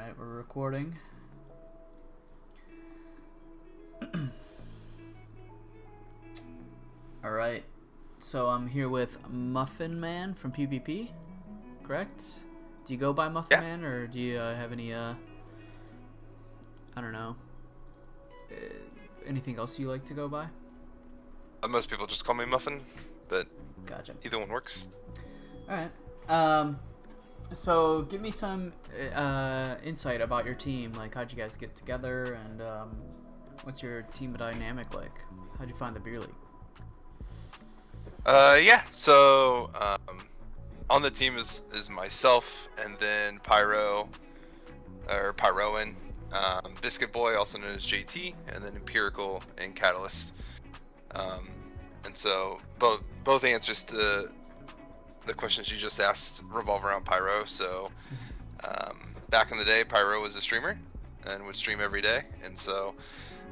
Alright, we're recording. Alright, so I'm here with Muffin Man from PPP, correct? Do you go by Muffin Man, or do you have any, I don't know, anything else you like to go by? Most people just call me Muffin, but Gotcha. either one works. Alright, so give me some insight about your team. Like, how'd you guys get together, and what's your team dynamic like? How'd you find the beer league? So on the team is myself, and then Pyro, or Pyroan, Biscuit Boy, also known as JT, and then Empirical and Catalyst. And so both answers to the questions you just asked revolve around Pyro. So back in the day, Pyro was a streamer and would stream every day, and so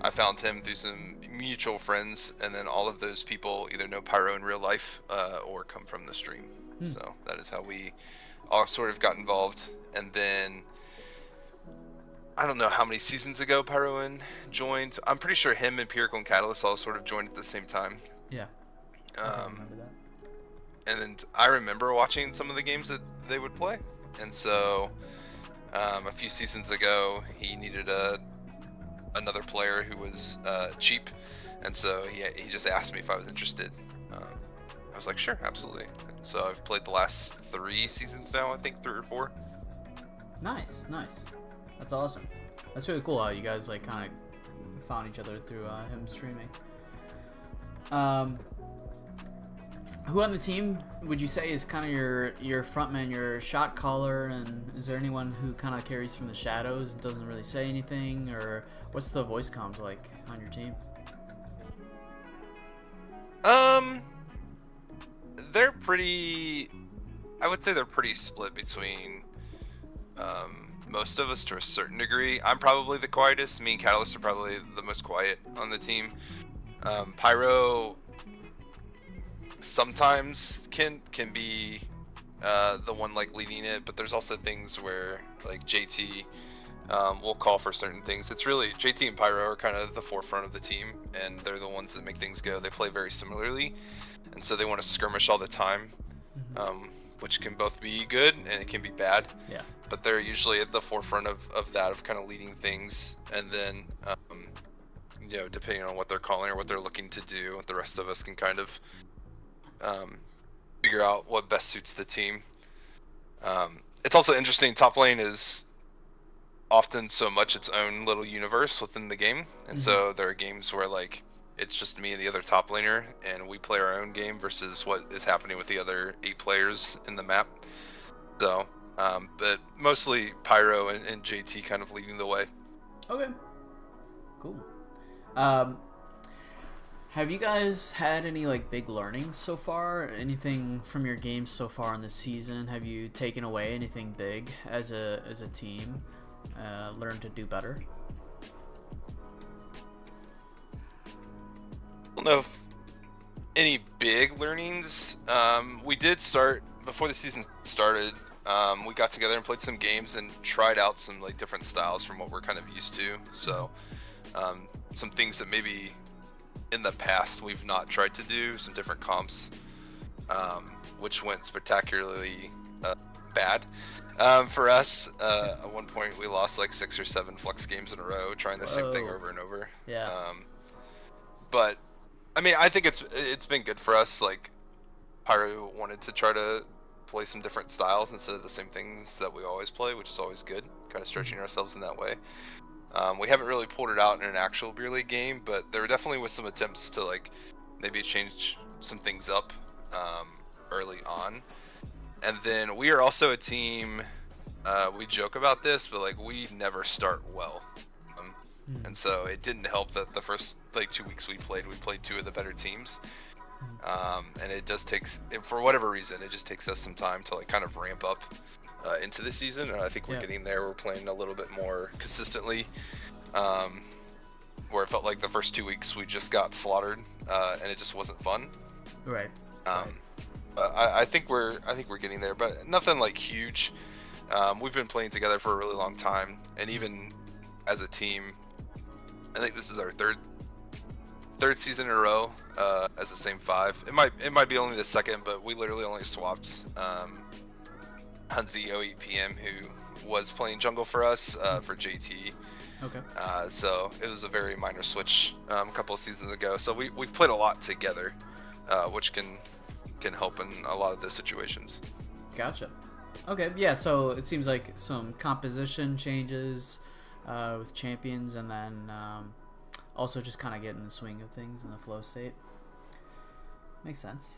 I found him through some mutual friends, and then all of those people either know Pyro in real life or come from the stream. So that is how we all sort of got involved. And then I don't know how many seasons ago Pyroan joined. I'm pretty sure him, Empirical, and Catalyst all sort of joined at the same time. Yeah. I remember that. And then I remember watching some of the games that they would play. And so a few seasons ago, he needed another player who was cheap, and so he just asked me if I was interested. I was like, sure, absolutely. And so I've played the last 3 seasons now, I think 3 or 4. Nice. That's awesome. That's really cool how you guys like kind of found each other through him streaming. Who on the team would you say is kind of your frontman, your shot caller, and is there anyone who kind of carries from the shadows and doesn't really say anything, or what's the voice comms like on your team? They're pretty. I would say they're pretty split between most of us to a certain degree. I'm probably the quietest. Me and Catalyst are probably the most quiet on the team. Pyro sometimes can be the one like leading it, but there's also things where like JT will call for certain things. It's really JT and Pyro are kind of the forefront of the team, and they're the ones that make things go. They play very similarly, and so they want to skirmish all the time, which can both be good and it can be bad. Yeah. But they're usually at the forefront of that, of kind of leading things, and then you know, depending on what they're calling or what they're looking to do, the rest of us can kind of figure out what best suits the team. It's also interesting, top lane is often so much its own little universe within the game, and so there are games where like it's just me and the other top laner, and we play our own game versus what is happening with the other 8 players in the map. So but mostly Pyro and JT kind of leading the way. Okay, cool. Have you guys had any like big learnings so far? Anything from your games so far in this season? Have you taken away anything big as a team? Learned to do better? I don't know if any big learnings. We did start before the season started. We got together and played some games and tried out some like different styles from what we're kind of used to. So some things that maybe in the past we've not tried to do, some different comps, which went spectacularly bad for us. At one point we lost like 6 or 7 flex games in a row trying the same thing over and over. Yeah. But I mean, I think it's been good for us. Like Pyro wanted to try to play some different styles instead of the same things that we always play, which is always good, kind of stretching ourselves in that way. We haven't really pulled it out in an actual beer league game, but there definitely was some attempts to like maybe change some things up early on. And then we are also a team, we joke about this, but like we never start well. And so it didn't help that the first like 2 weeks we played 2 of the better teams. And it does take, for whatever reason, it just takes us some time to like kind of ramp up into the season, and I think we're getting there. We're playing a little bit more consistently, where it felt like the first 2 weeks we just got slaughtered, and it just wasn't fun. Right. But I think we're getting there, but nothing like huge. We've been playing together for a really long time, and even as a team, I think this is our third season in a row as the same five. It might be only the second, but we literally only swapped Hunzi 08 PM, who was playing jungle for us, for JT. Okay. So it was a very minor switch a couple of seasons ago. So we've played a lot together, which can help in a lot of those situations. Gotcha. Okay, yeah, so it seems like some composition changes with champions, and then also just kind of getting the swing of things in the flow state. Makes sense.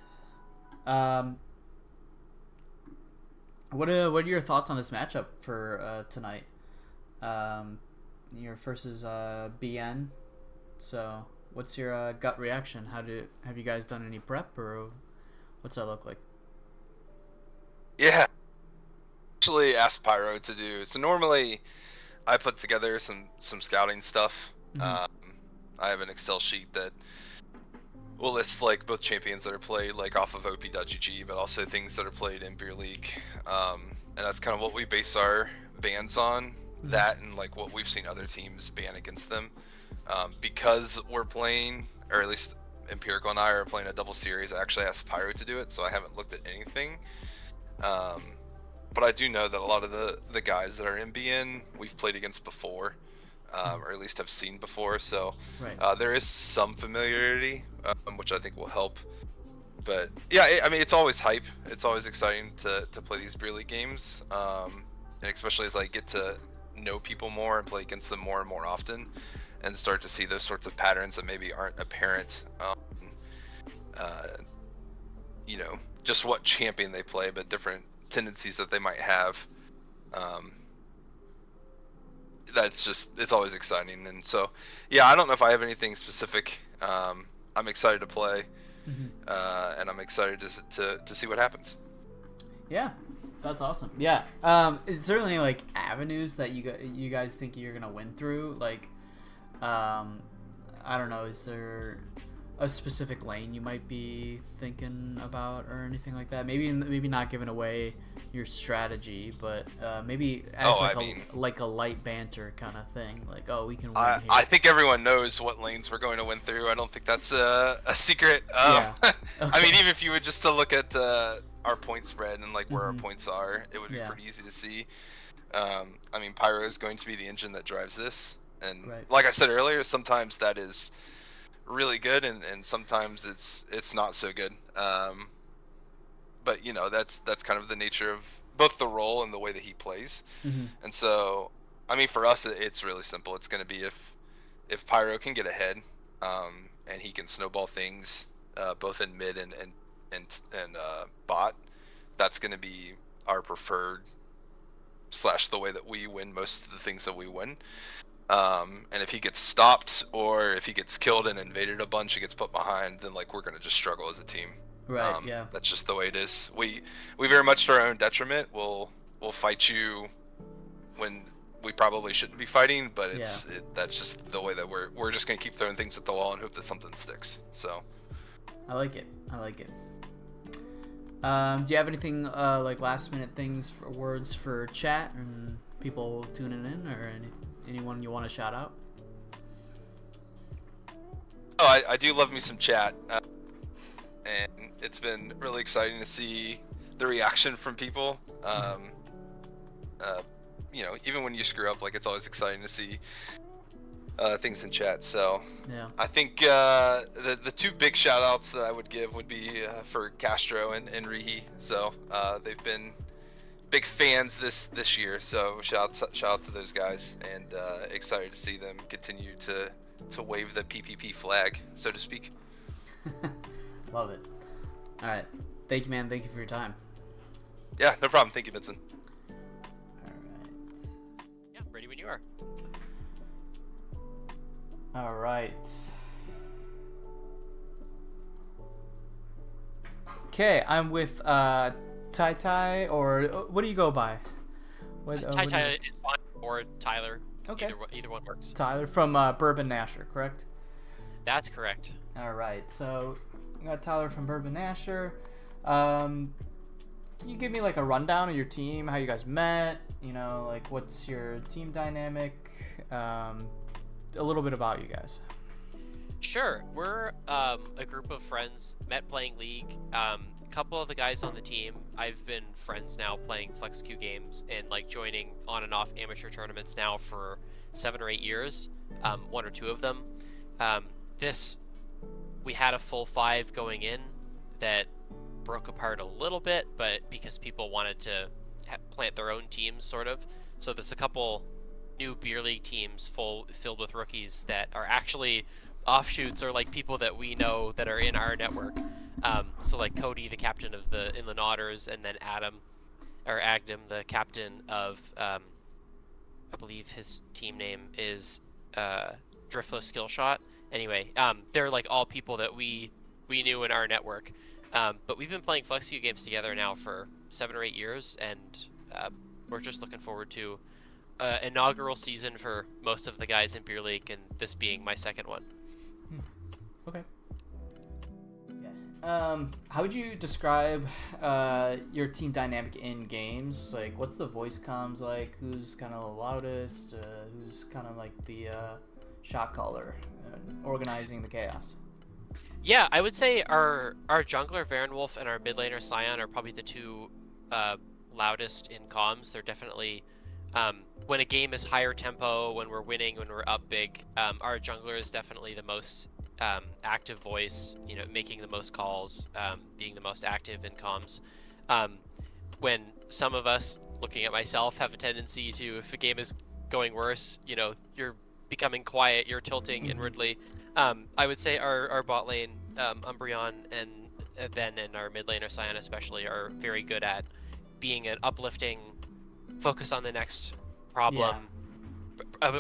What are your thoughts on this matchup for tonight? Your versus BN. So, what's your gut reaction? Have you guys done any prep, or what's that look like? Yeah, actually asked Pyro to do. So normally, I put together some scouting stuff. Mm-hmm. I have an Excel sheet that will list like both champions that are played like off of op.gg, but also things that are played in Beer League. And that's kind of what we base our bans on. Mm-hmm. That and like what we've seen other teams ban against them. Because we're playing, or at least Empirical and I are playing a double series, I actually asked Pyro to do it, so I haven't looked at anything. But I do know that a lot of the guys that are in BN we've played against before, or at least have seen before, so right. There is some familiarity, which I think will help. But yeah, I mean, it's always hype. It's always exciting to play these Beer League games, and especially as I get to know people more and play against them more and more often, and start to see those sorts of patterns that maybe aren't apparent. You know, just what champion they play, but different tendencies that they might have. It's always exciting. And so, yeah, I don't know if I have anything specific. I'm excited to play, mm-hmm. And I'm excited to see what happens. Yeah, that's awesome. Yeah, it's certainly like avenues that you guys think you're gonna win through. Like, I don't know, is there a specific lane you might be thinking about or anything like that? Maybe not giving away your strategy, but maybe as like a light banter kind of thing. Like, oh, we can win here. I think everyone knows what lanes we're going to win through. I don't think that's a secret. Yeah. Okay. I mean, even if you would just to look at our point spread and like where our points are, it would be pretty easy to see. I mean, Pyro is going to be the engine that drives this, and like I said earlier, sometimes that is really good, and sometimes it's not so good. But you know, that's kind of the nature of both the role and the way that he plays. Mm-hmm. And so, I mean, for us, it's really simple. It's going to be if Pyro can get ahead, and he can snowball things, both in mid and bot, that's going to be our preferred / the way that we win most of the things that we win. And if he gets stopped, or if he gets killed and invaded a bunch and gets put behind, then like we're gonna just struggle as a team. Right. Yeah. That's just the way it is. We very much to our own detriment. We'll fight you when we probably shouldn't be fighting, but that's just the way that we're just gonna keep throwing things at the wall and hope that something sticks. So. I like it. Do you have anything like last minute things for words for chat and people tuning in, or anyone you want to shout out? Oh, I do love me some chat, and it's been really exciting to see the reaction from people. You know, even when you screw up, like, it's always exciting to see things in chat. So yeah, I think the two big shout outs that I would give would be for Castro and Rihi. So they've been big fans this year, so shout out to those guys, and excited to see them continue to wave the PPP flag, so to speak. Love it. All right, thank you, man. Thank you for your time. Yeah, no problem. Thank you, Vincent. All right. Yeah, ready when you are. All right. Okay, I'm with Tai, or what do you go by? Tai is fine, or Tyler. Okay. Either one works. Tyler from Bourbon Nasher, correct? That's correct. All right, so we got Tyler from Bourbon Nasher. can you give me like a rundown of your team, how you guys met, you know, like what's your team dynamic, a little bit about you guys. Sure. We're a group of friends met playing League. A couple of the guys on the team, I've been friends now playing FlexQ games and like joining on and off amateur tournaments now for 7 or 8 years. One or two of them. We had a full 5 going in that broke apart a little bit, but because people wanted to plant their own teams, sort of. So there's a couple new beer league teams filled with rookies that are actually offshoots or like people that we know that are in our network. So like Cody, the captain of the Inland Otters, and then Agnem, the captain of I believe his team name is Driftless Skillshot. Anyway, they're like all people that we knew in our network. But we've been playing FlexQ games together now for 7 or 8 years, and we're just looking forward to inaugural season for most of the guys in Beer League, and this being my second one. Okay. Yeah. How would you describe your team dynamic in games? Like, what's the voice comms like? Who's kind of the loudest? Who's kind of like the shot caller, organizing the chaos? Yeah, I would say our jungler Varenwolf and our mid laner Scion are probably the two loudest in comms. They're definitely when a game is higher tempo, when we're winning, when we're up big, our jungler is definitely the most active voice, you know, making the most calls, being the most active in comms. When some of us, looking at myself, have a tendency to, if a game is going worse, you know, you're becoming quiet, you're tilting inwardly. I would say our bot lane, Umbreon and Ben, and our mid laner Scion especially, are very good at being an uplifting, focus on the next problem,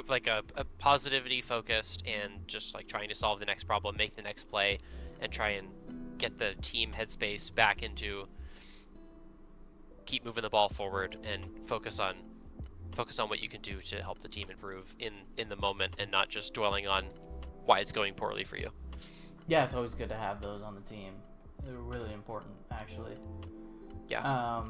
like a positivity focused, and just like trying to solve the next problem, make the next play, and try and get the team headspace back into keep moving the ball forward and focus on what you can do to help the team improve in the moment, and not just dwelling on why it's going poorly for you. Yeah, it's always good to have those on the team. They're really important, actually. Yeah.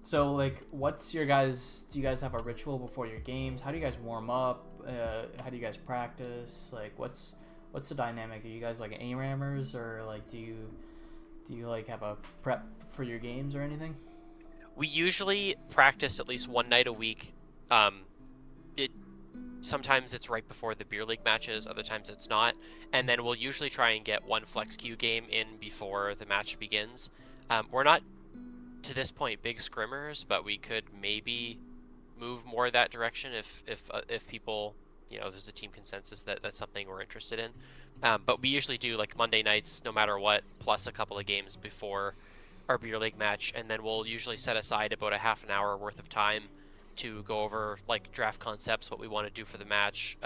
So, like, what's your guys... Do you guys have a ritual before your games? How do you guys warm up? How do you guys practice? Like, what's the dynamic? Are you guys, like, ARAMers? Or, like, do you like, have a prep for your games or anything? We usually practice at least one night a week. Sometimes it's right before the Beer League matches, other times it's not. And then we'll usually try and get one FlexQ game in before the match begins. We're not, to this point, big scrimmers, but we could maybe move more that direction if people, you know, there's a team consensus that that's something we're interested in. But we usually do like Monday nights, no matter what, plus a couple of games before our Beer League match, and then we'll usually set aside about a half an hour worth of time to go over like draft concepts, what we want to do for the match,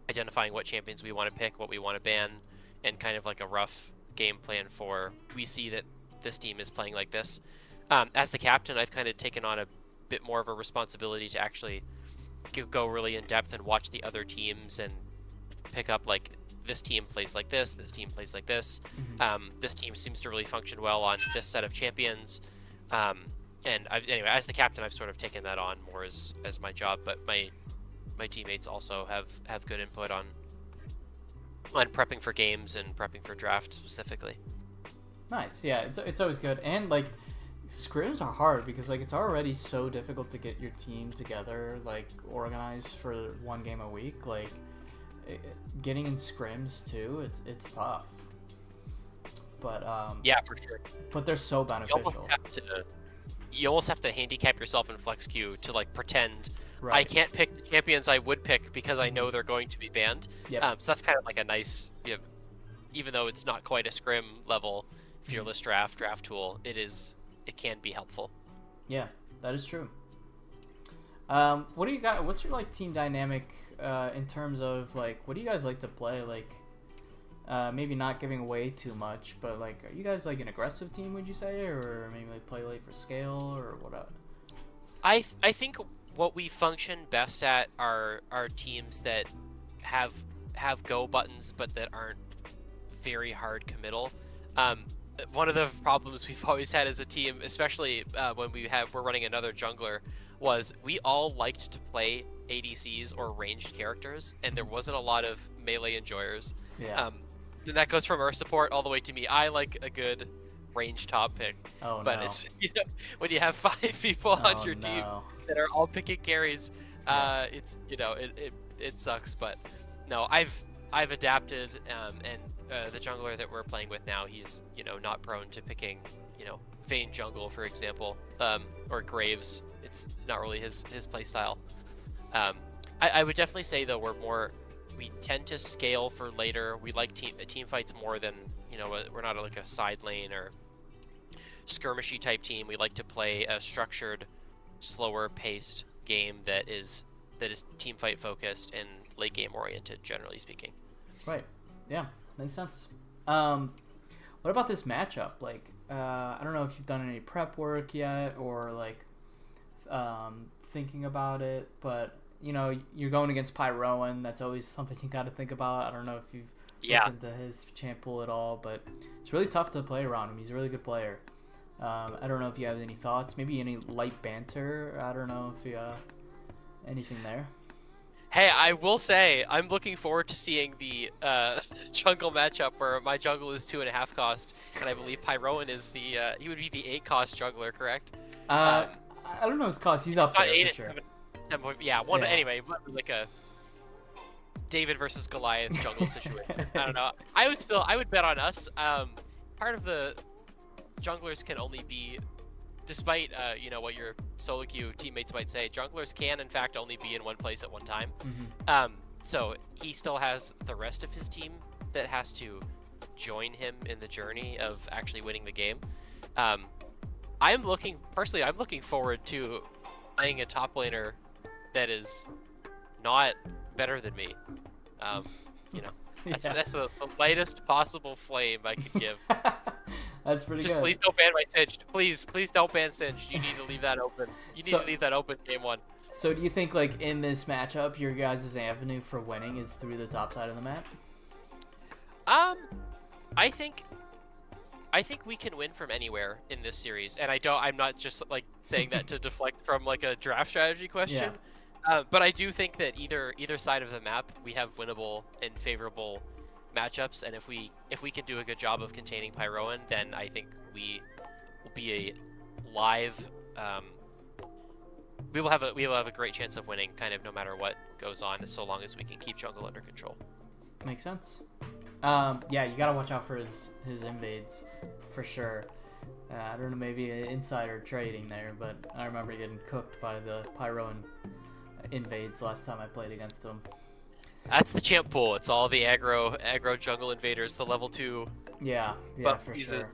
identifying what champions we want to pick, what we want to ban, and kind of like a rough game plan for, we see that this team is playing like this. As the captain, I've kind of taken on a bit more of a responsibility to actually go really in depth and watch the other teams and pick up like, this team plays like this team plays like this. This team seems to really function well on this set of champions. And anyway, as the captain, I've sort of taken that on more as my job, but my teammates also have good input on prepping for games and prepping for draft specifically. Nice. Yeah, it's always good. And like, scrims are hard because like it's already so difficult to get your team together, like organized for one game a week. Like, getting in scrims too, it's tough. But yeah, for sure. But they're so beneficial. You almost have to handicap yourself in FlexQ to like pretend right. I can't pick the champions I would pick because I know they're going to be banned. Yep. So that's kind of like a nice, you know, even though it's not quite a scrim level fearless draft tool, it can be helpful. Yeah, that is true. What do you got? What's your like team dynamic in terms of like what do you guys like to play? Like maybe not giving away too much, but like are you guys like an aggressive team, would you say, or maybe like play late for scale or what? I think what we function best at are teams that have go buttons but that aren't very hard committal. one of the problems we've always had as a team, especially when we're running another jungler, was we all liked to play ADCs or ranged characters, and there wasn't a lot of melee enjoyers. Yeah. And that goes from our support all the way to me. I like a good range top pick, Oh but no. it's when you have 5 people on Oh your team no. that are all picking carries, Yeah. it's it sucks. But no, I've adapted, and the jungler that we're playing with now, he's not prone to picking Vayne jungle, for example, or Graves. It's not really his play style. I would definitely say though we tend to scale for later. We like team fights more than we're not like a side lane or skirmishy type team. We like to play a structured, slower paced game that is team fight focused and late game oriented, generally speaking. Right. Yeah. Makes sense. What about this matchup? Like, I don't know if you've done any prep work yet or like thinking about it, but you're going against Pyroan. That's always something you got to think about. I don't know if you've looked into his champ pool at all, but it's really tough to play around him. He's a really good player. I don't know if you have any thoughts, maybe any light banter. I don't know if you anything there. Hey, I will say I'm looking forward to seeing the jungle matchup where my jungle is 2.5 cost, and I believe Pyroan is he would be the 8 cost jungler, correct? I don't know his cost. He's up there for sure. 7, yeah, anyway, like a David versus Goliath jungle situation. I don't know. I would bet on us. Part of the junglers can only be, despite what your solo queue teammates might say, junglers can in fact only be in one place at one time. So he still has the rest of his team that has to join him in the journey of actually winning the game. I'm looking forward to playing a top laner that is not better than me. That's the lightest possible flame I could give. That's pretty good. Just please don't ban my Singed. Please don't ban Singed. You need to leave that open. You need to leave that open game 1. So do you think like in this matchup, your guys' avenue for winning is through the top side of the map? I think we can win from anywhere in this series, and I'm not just like saying that to deflect from like a draft strategy question. But I do think that either side of the map, we have winnable and favorable matchups, and if we can do a good job of containing Pyroan, then I think we will be a live. We will have a great chance of winning, kind of no matter what goes on, so long as we can keep jungle under control. Makes sense. Yeah, you gotta watch out for his invades, for sure. I don't know, maybe an insider trading there, but I remember getting cooked by the Pyroan invades last time I played against them. That's the champ pool. It's all the aggro jungle invaders, the level 2. Yeah, for sure.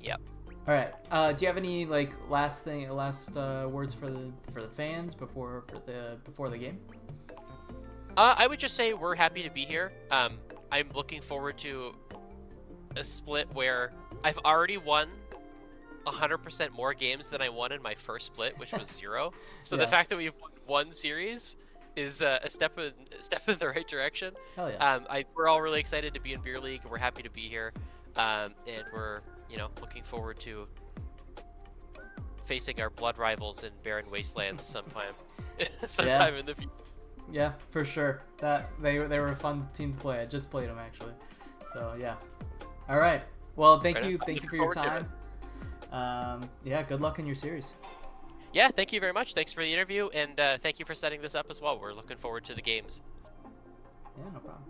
Yep. All right. Do you have any like last words for the fans before the game? I would just say we're happy to be here. I'm looking forward to a split where I've already won 100% more games than I won in my first split, which was 0. So the fact that we've won 1 series is a step in the right direction. Hell yeah. We're all really excited to be in Beer League. We're happy to be here, and we're looking forward to facing our blood rivals in Barren Wastelands sometime in the future. Yeah, for sure. That they were a fun team to play. I just played them actually. So yeah. All right. Well, thank you for your time. Yeah, good luck in your series. Yeah, thank you very much. Thanks for the interview, and thank you for setting this up as well. We're looking forward to the games. Yeah, no problem.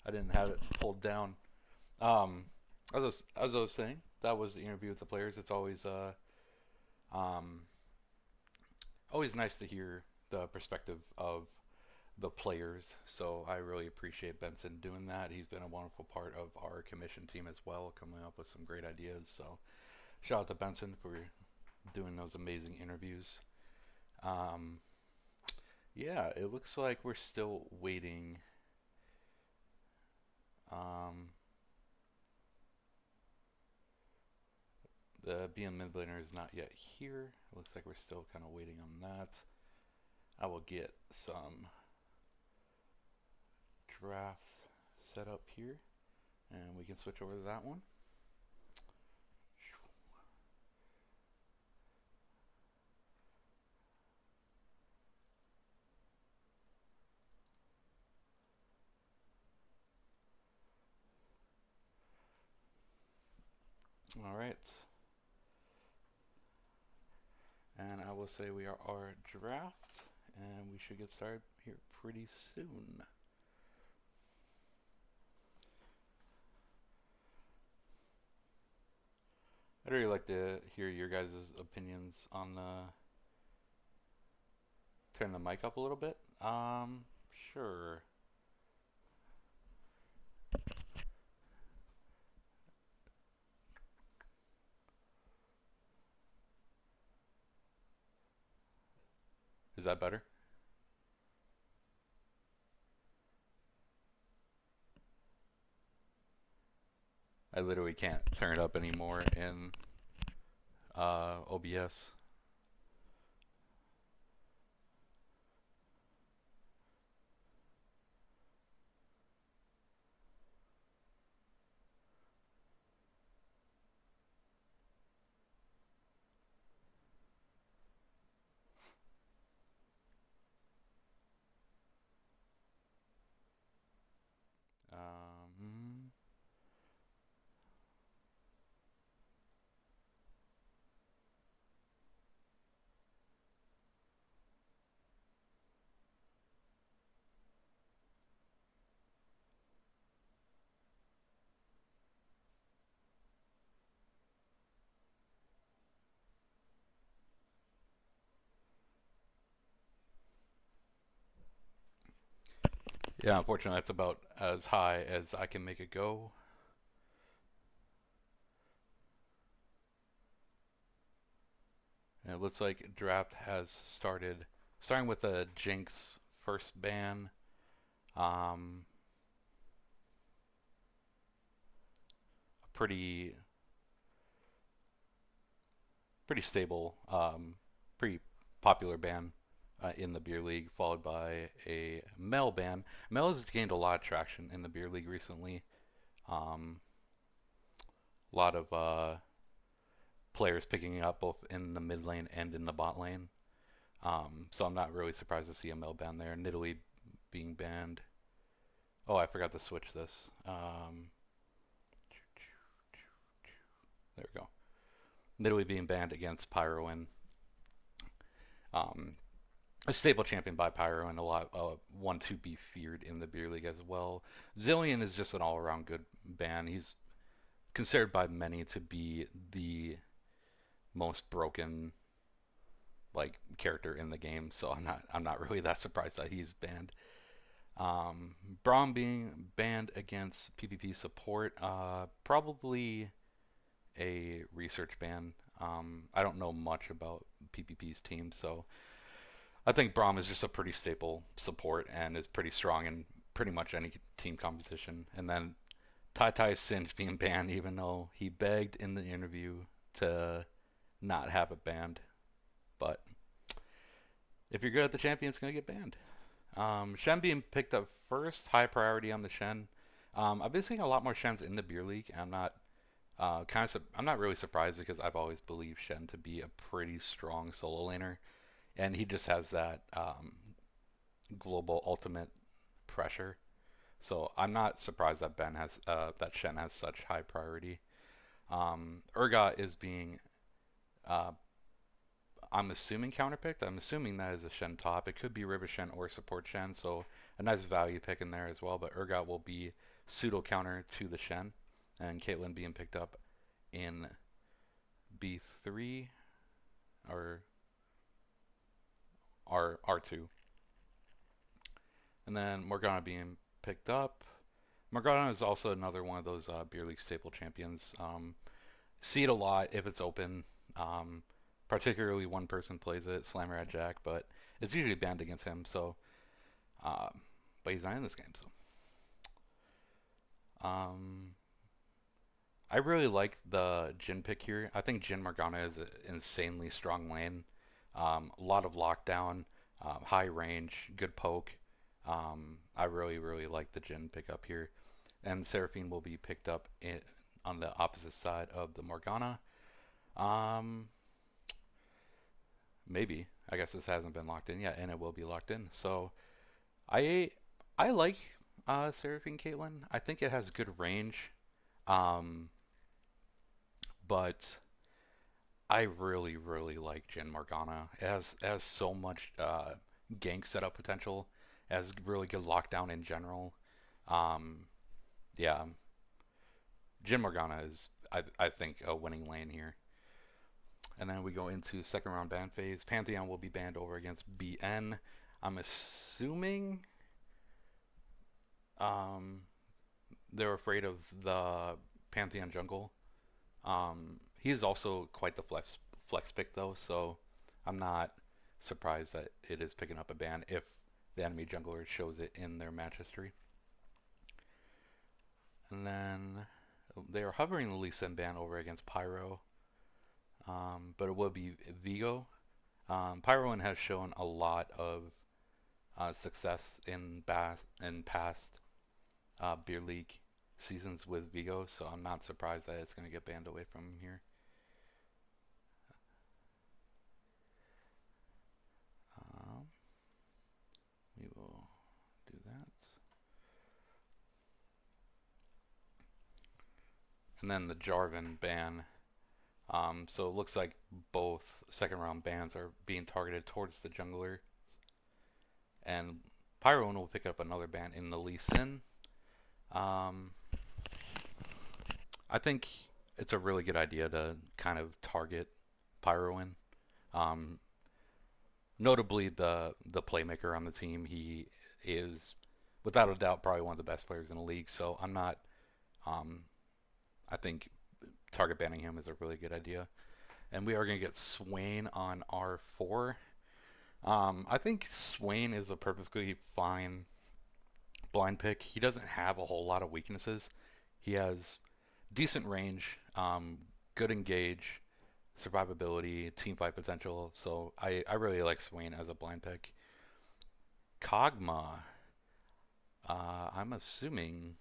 I didn't have it pulled down. As I was saying, that was the interview with the players. It's always always nice to hear the perspective of the players. So I really appreciate Benson doing that. He's been a wonderful part of our commission team as well, coming up with some great ideas. So shout out to Benson for doing those amazing interviews. Um, yeah, it looks like we're still waiting. Um, the BM midlaner is not yet here. It looks like we're still kind of waiting on that. I will get some drafts set up here, and we can switch over to that one. All right. And I will say we are our draft, and we should get started here pretty soon. I'd really like to hear your guys' opinions on turn the mic up a little bit. Sure. Is that better? I literally can't turn it up anymore in OBS. Um, yeah, unfortunately, that's about as high as I can make it go. And it looks like draft has started, starting with a Jinx first ban. Pretty stable, pretty popular ban in the beer league, followed by a Mel ban. Mel has gained a lot of traction in the beer league recently. A lot of players picking it up both in the mid lane and in the bot lane. So I'm not really surprised to see a Mel ban there. Nidalee being banned. Oh, I forgot to switch this. There we go. Nidalee being banned against Pyroin. A stable champion by Pyro and a lot one to be feared in the beer league as well. Zillion is just an all-around good ban. He's considered by many to be the most broken like character in the game, so I'm not really that surprised that he's banned. Braum being banned against PPP support, probably a research ban. I don't know much about PPP's team, so I think Braum is just a pretty stable support and is pretty strong in pretty much any team composition. And then Tai Singe being banned, even though he begged in the interview to not have it banned. But if you're good at the champion, it's going to get banned. Shen being picked up first, high priority on the Shen. I've been seeing a lot more Shens in the beer league. I'm not I'm not really surprised because I've always believed Shen to be a pretty strong solo laner, and he just has that global ultimate pressure. So I'm not surprised that that Shen has such high priority. Urgot is being I'm assuming counterpicked. I'm assuming that is a Shen top. It could be River Shen or support Shen, so a nice value pick in there as well. But Urgot will be pseudo counter to the Shen, and Caitlyn being picked up in B3 or R2. And then Morgana being picked up. Morgana is also another one of those beer league staple champions. See it a lot if it's open. Um, Particularly one person plays it, Slammer at Jack, but it's usually banned against him. So, um, but he's not in this game. So, I really like the Jin pick here. I think Jin Morgana is an insanely strong lane. A lot of lockdown, high range, good poke. I really, really like the Jin pickup here. And Seraphine will be picked up on the opposite side of the Morgana. Um, Maybe. I guess this hasn't been locked in yet, and it will be locked in. So I I like Seraphine Caitlyn. I think it has good range. Um, but I really, really like Jin Morgana. It has so much gank setup potential. It has really good lockdown in general. Um, yeah, Jin Morgana is I think a winning lane here. And then we go into second round ban phase. Pantheon will be banned over against BN. I'm assuming um, they're afraid of the Pantheon jungle. He is also quite the flex pick though, so I'm not surprised that it is picking up a ban if the enemy jungler shows it in their match history. And then they are hovering the Lee Sin ban over against Pyro, but it will be Vigo. Pyroan has shown a lot of success in past beer league seasons with Vigo, so I'm not surprised that it's going to get banned away from him here. We will do that. And then the Jarvan ban. So it looks like both second round bans are being targeted towards the jungler. And Pyroan will pick up another ban in the Lee Sin. I think it's a really good idea to kind of target Pyroan. Um, Notably, the playmaker on the team, he is without a doubt probably one of the best players in the league. So I'm not. I think target banning him is a really good idea. And we are going to get Swain on R4. I think Swain is a perfectly fine blind pick. He doesn't have a whole lot of weaknesses. He has decent range, good engage, survivability, team fight potential. So I really like Swain as a blind pick. Kog'Maw, I'm assuming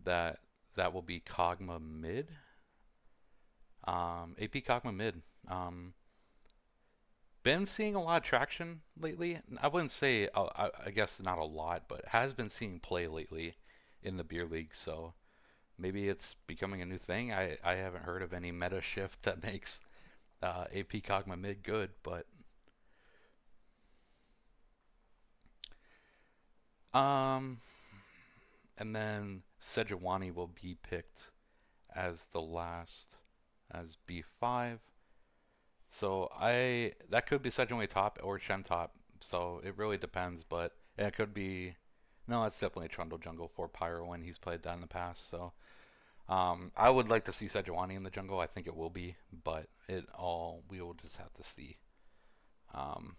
that that will be Kog'Maw mid. AP Kog'Maw mid. Been seeing a lot of traction lately. I wouldn't say, I guess not a lot, but has been seeing play lately in the beer league. So maybe it's becoming a new thing. I haven't heard of any meta shift that makes AP Kog'Maw mid good, but and then Sejuani will be picked as the last as B5. So that could be Sejuani top or Shen top. So it really depends, but it could be no, it's definitely Trundle jungle for Pyro when he's played that in the past. So I would like to see Sejuani in the jungle. I think it will be, but we will just have to see. Um,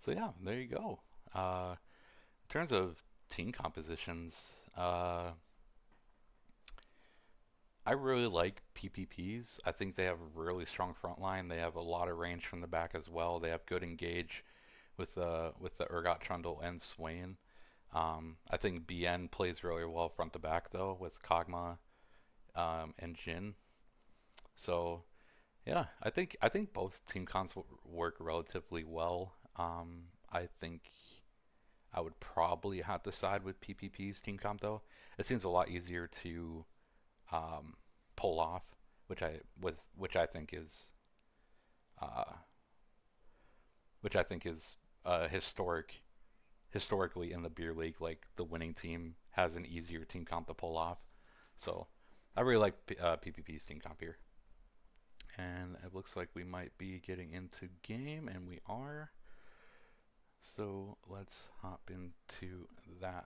so yeah, there you go. In terms of team compositions, I really like PPPs. I think they have a really strong front line. They have a lot of range from the back as well. They have good engage with the Urgot Trundle and Swain. I think BN plays really well front to back though with Kog'Maw and Jin. So yeah, I think both team cons work relatively well. I think I would probably have to side with PPP's team comp though. It seems a lot easier to um, pull off, which I think is uh, historically in the beer league. Like the winning team has an easier team comp to pull off. So I really like PPP's team comp here. And it looks like we might be getting into game, and we are. So let's hop into that.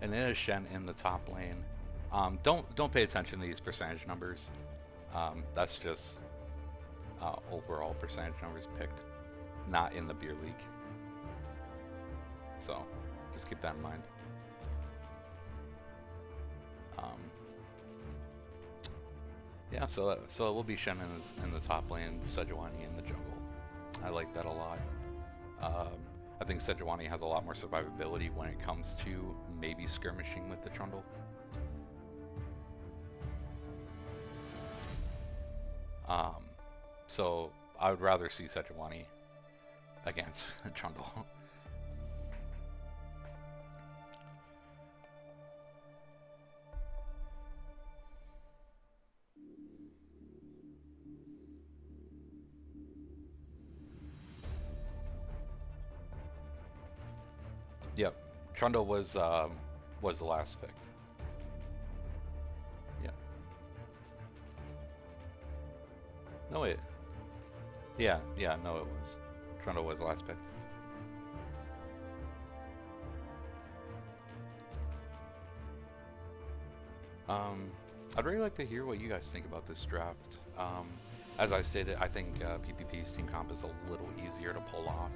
And then is Shen in the top lane. Don't pay attention to these percentage numbers. That's just overall percentage numbers picked, not in the beer league. So just keep that in mind. Yeah, so it will be Shen in the top lane, Sejuani in the jungle. I like that a lot. I think Sejuani has a lot more survivability when it comes to maybe skirmishing with the Trundle. So I would rather see Sejuani against Trundle. Yep, Trundle was the last pick. Yeah. No wait. Yeah, no it was. Trundle was the last pick. I'd really like to hear what you guys think about this draft. As I stated, I think PPP's team comp is a little easier to pull off.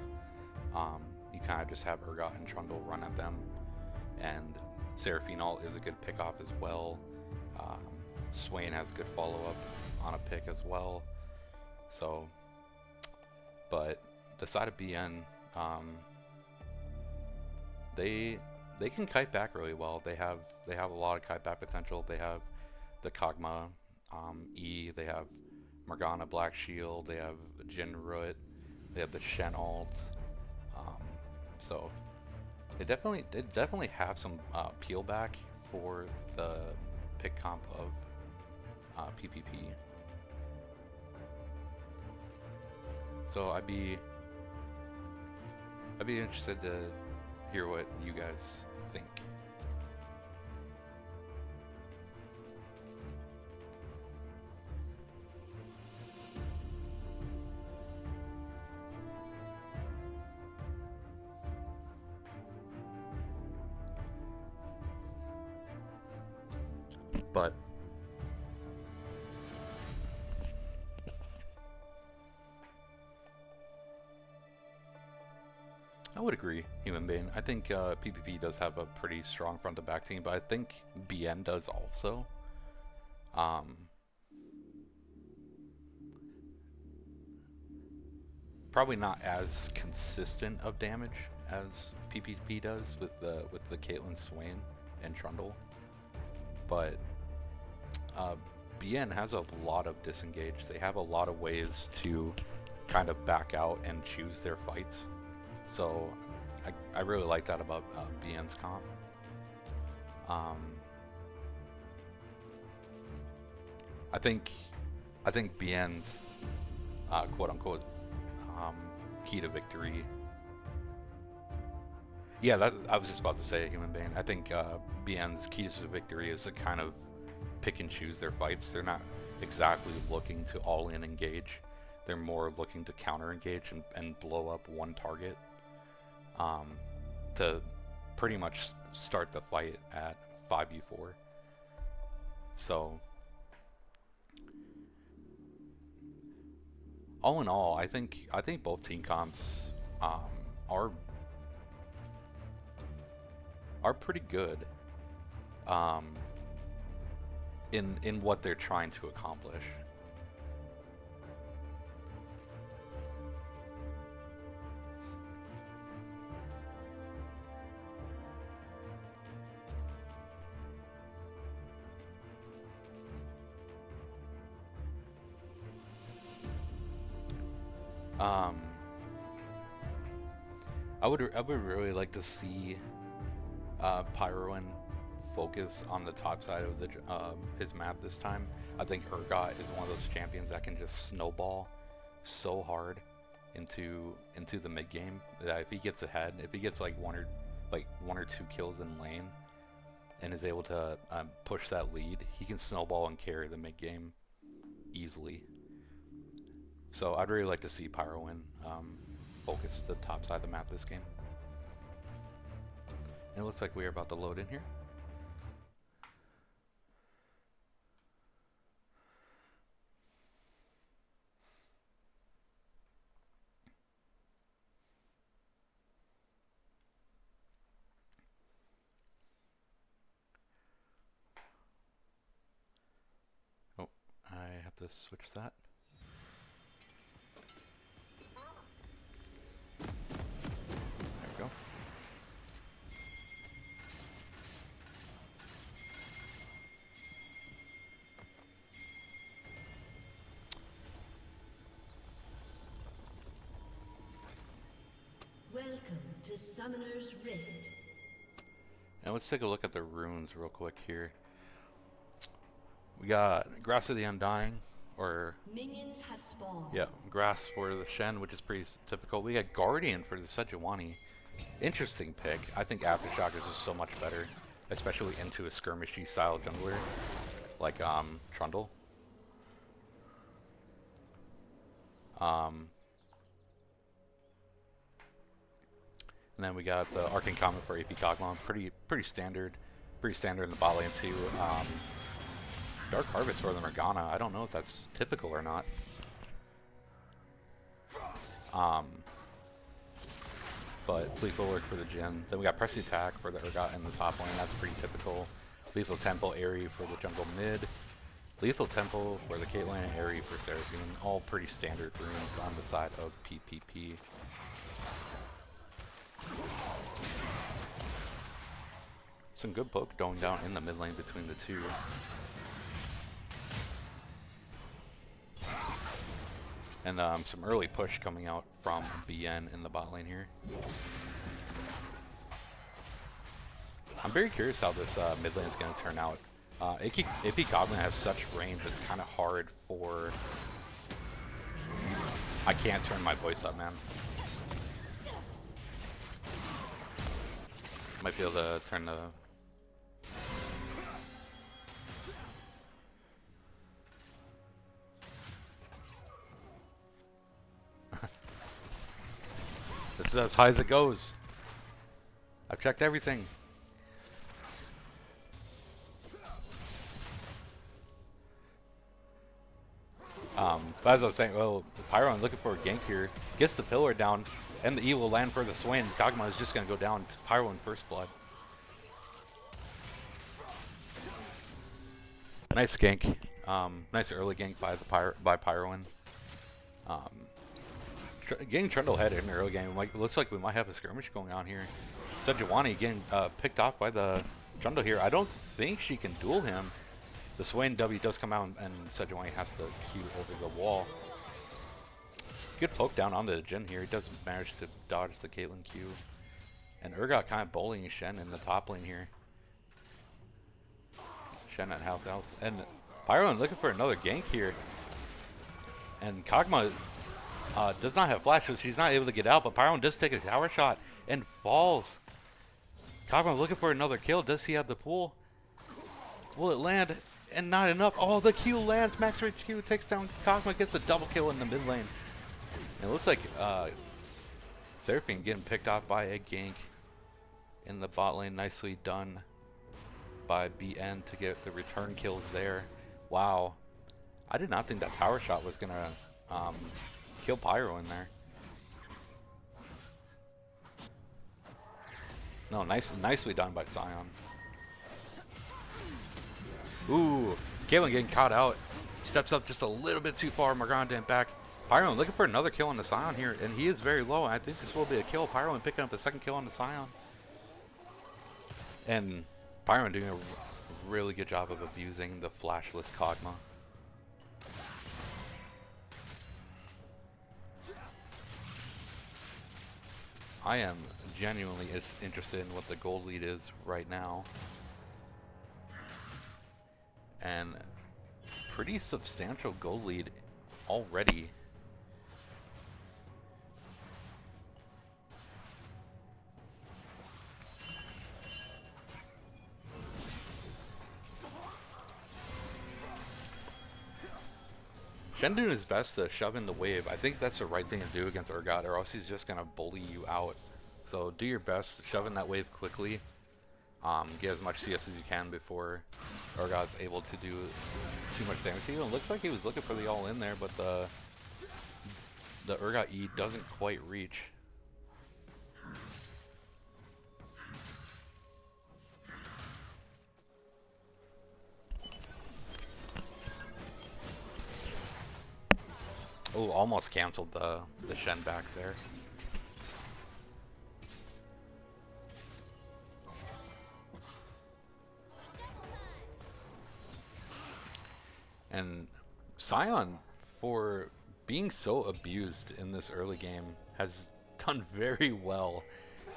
You kind of just have Urgot and Trundle run at them, and Seraphine ult is a good pick off as well. Swain has good follow-up on a pick as well. So, but the side of BN, they can kite back really well. They have a lot of kite back potential. They have the Kog'Maw E. They have Morgana Black Shield. They have Jhin Root. They have the Shen ult. So they definitely have some peel back for the pick comp of PPP. So I'd be interested to hear what you guys think. But I would agree, Human Being. I think PPP does have a pretty strong front to back team, but I think BN does also. Probably not as consistent of damage as PPP does with the Caitlyn, Swain, and Trundle, but BN has a lot of disengage. They have a lot of ways to kind of back out and choose their fights. So I really like that about BN's comp. I think BN's quote unquote key to victory. Yeah, that I was just about to say, Human Being. I think BN's key to victory is to kind of pick and choose their fights. They're not exactly looking to all in engage. They're more looking to counter engage and blow up one target to pretty much start the fight at 5v4. So all in all, I think both team comps are pretty good in what they're trying to accomplish. I would really like to see Pyroan focus on the top side of the his map this time. I think Urgot is one of those champions that can just snowball so hard into the mid game that if he gets ahead, if he gets like one or two kills in lane, and is able to push that lead, he can snowball and carry the mid game easily. So I'd really like to see Pyro win, focus the top side of the map this game. And it looks like we are about to load in here. Oh, I have to switch that. There we go. Welcome to Summoner's Rift. And let's take a look at the runes real quick here. We got Grass of the Undying, or Minions have spawned. yeah, Grass for the Shen, which is pretty typical. We got Guardian for the Sejuani. Interesting pick. I think Aftershock is just so much better, especially into a skirmishy style jungler like Trundle. And then we got the Arcane Comet for AP Kog'Maw. Pretty standard in the bot lane too. Dark Harvest for the Morgana. I don't know if that's typical or not. But Lethal Lurk for the Jhin. Then we got Pressing Attack for the Urgot in the top lane. That's pretty typical. Lethal Temple, Aerie for the jungle mid. Lethal Temple for the Caitlyn, and Aerie for Seraphine. All pretty standard runes on the side of PPP. Some good poke going down in the mid lane between the two. And some early push coming out from BN in the bot lane here. I'm very curious how this mid lane is going to turn out. AP Kog'Maw has such range, it's kind of hard for... I can't turn my voice up, man. Might be able to turn the... This is as high as it goes. I've checked everything. But as I was saying, well, Pyron looking for a gank here, gets the pillar down, and the E will land for the Swain. Kog'Maw is just going to go down. Pyro in first blood. Nice gank. Nice early gank by the Pyroan. Getting Trundle head in the early game. Looks like we might have a skirmish going on here. Sejuani getting picked off by the Trundle here. I don't think she can duel him. The Swain W does come out and Sejuani has to Q over the wall. Good poke down onto the Jhin here. He does manage to dodge the Caitlyn Q. And Urgot kind of bullying Shen in the top lane here. Shen at half health. And Pyron looking for another gank here. And Kog'Maw does not have flash, so she's not able to get out, but Pyron does take a tower shot and falls. Kog'Maw looking for another kill. Does he have the pool? Will it land? And not enough. Oh, the Q lands. Max Rage Q takes down Kog'Maw, gets a double kill in the mid lane. And it looks like Seraphine getting picked off by a gank in the bot lane. Nicely done by BN to get the return kills there. Wow. I did not think that tower shot was going to kill Pyro in there. No, nicely done by Sion. Ooh, Caitlyn getting caught out. Steps up just a little bit too far. Morgana didn't back. Pyro looking for another kill on the Sion here, and he is very low. I think this will be a kill. Pyro picking up a second kill on the Sion. And Pyro doing a really good job of abusing the flashless Kog'Maw. I am genuinely interested in what the gold lead is right now. And pretty substantial gold lead already. Shen doing his best to shove in the wave. I think that's the right thing to do against Urgot, or else he's just gonna bully you out. So do your best, shove in that wave quickly. Get as much CS as you can before Urgot's able to do too much damage to you. It looks like he was looking for the all-in there, but the Urgot E doesn't quite reach. Oh, almost canceled the Shen back there. And Sion, for being so abused in this early game, has done very well,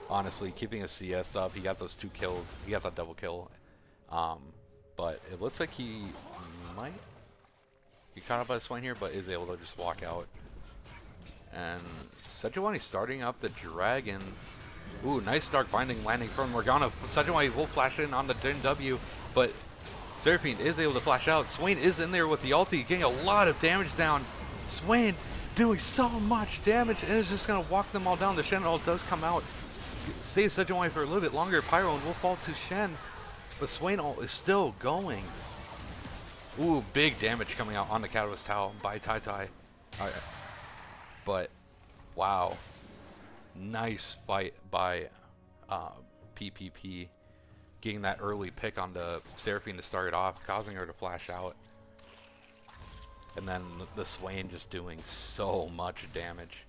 honestly, keeping his CS up. He got those 2 kills. He got that double kill. But it looks like he might get caught up by the Swain here, but is able to just walk out. And Sejuani starting up the Dragon. Ooh, nice Dark Binding landing from Morgana. Sejuani will flash in on the W, but Seraphine is able to flash out. Swain is in there with the ulti, getting a lot of damage down. Swain doing so much damage and is just going to walk them all down. The Shen ult does come out. Saves Sejuani for a little bit longer. Pyro will fall to Shen, but Swain ult is still going. Ooh, big damage coming out on the Catalyst Towel by Tai Tai. Alright. But, wow. Nice fight by PPP. Getting that early pick on the Seraphine to start it off, causing her to flash out. And then the Swain just doing so much damage.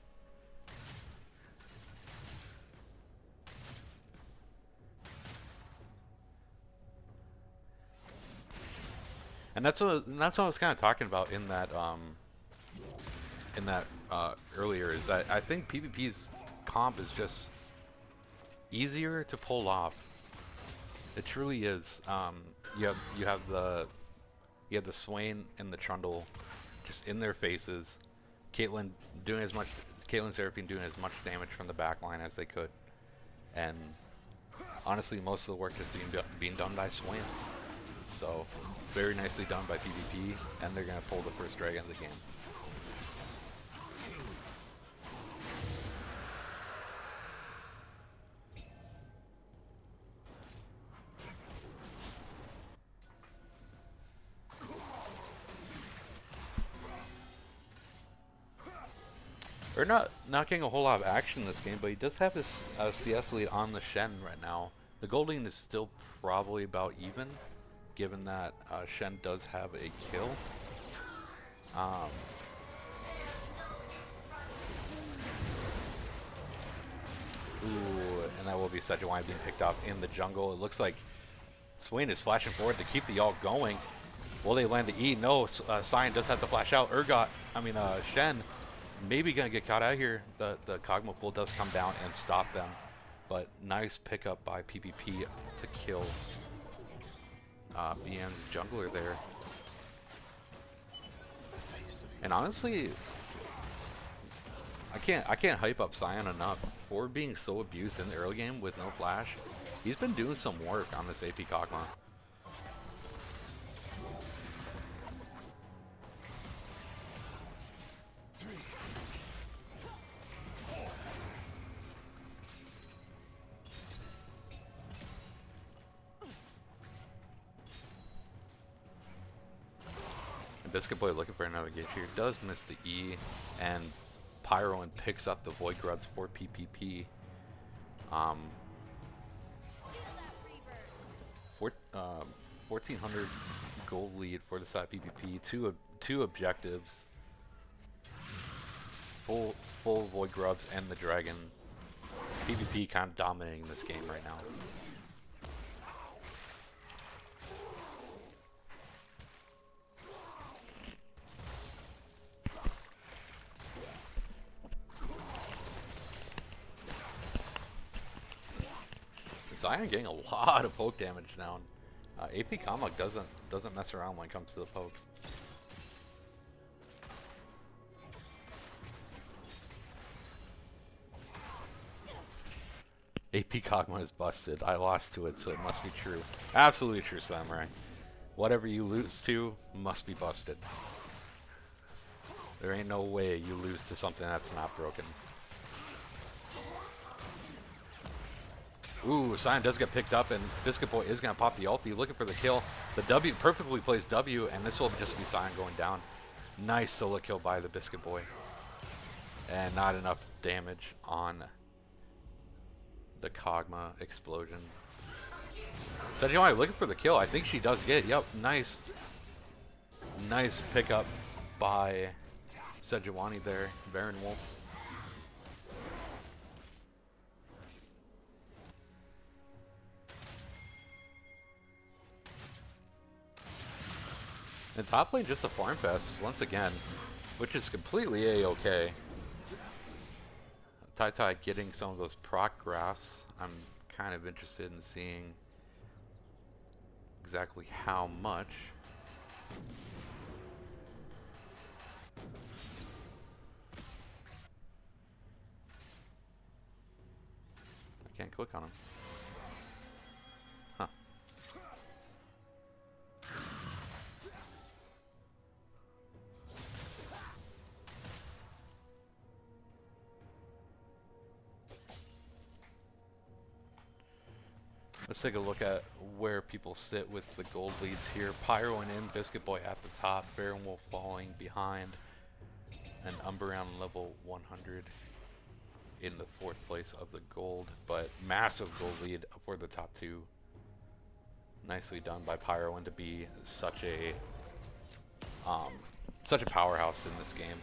And that's what I was kind of talking about in that earlier, is that I think PvP's comp is just easier to pull off. It truly is. You have the Swain and the Trundle just in their faces. Caitlyn Seraphine doing as much damage from the back line as they could, and honestly, most of the work is being done by Swain. So very nicely done by PvP, and they're gonna pull the first dragon of the game. We're not getting a whole lot of action in this game, but he does have his CS lead on the Shen right now. The gold lane is still probably about even, given that Shen does have a kill. Ooh, and that will be Sejuani being picked off in the jungle. It looks like Swain is flashing forward to keep the ult going. Will they land the E? No, Sion does have to flash out. Shen maybe gonna get caught out here. The Kog'Maw full does come down and stop them, but nice pickup by PPP to kill BN's jungler there. And honestly, I can't hype up Sion enough for being so abused in the early game with no flash. He's been doing some work on this AP Kog'Maw. Biscuit Boy looking for another gauge here. Does miss the E, and Pyro picks up the Void Grubs for PPP. 1400 gold lead for the side PPP. Two objectives. Full Void Grubs and the Dragon. PPP kind of dominating this game right now. Sion getting a lot of poke damage now. AP Kog'Maw doesn't mess around when it comes to the poke. AP Kog'Maw is busted. I lost to it, so it must be true. Absolutely true, Samurai. Whatever you lose to must be busted. There ain't no way you lose to something that's not broken. Ooh, Sion does get picked up, and Biscuit Boy is going to pop the ulti, looking for the kill. The W perfectly plays W, and this will just be Sion going down. Nice solo kill by the Biscuit Boy. And not enough damage on the Kog'Maw explosion. Sejuani looking for the kill. I think she does get it. Yep, nice. Nice pickup by Sejuani there, Baron Wolf. And top lane just a farm fest once again, which is completely a-okay. Tai getting some of those proc grass. I'm kind of interested in seeing exactly how much. I can't click on him. Huh. Let's take a look at where people sit with the gold leads here. Pyro and in, Biscuit Boy at the top, Baron Wolf falling behind, and Umbreon level 100 in the 4th place of the gold, but massive gold lead for the top two. Nicely done by Pyro and to be such a powerhouse in this game.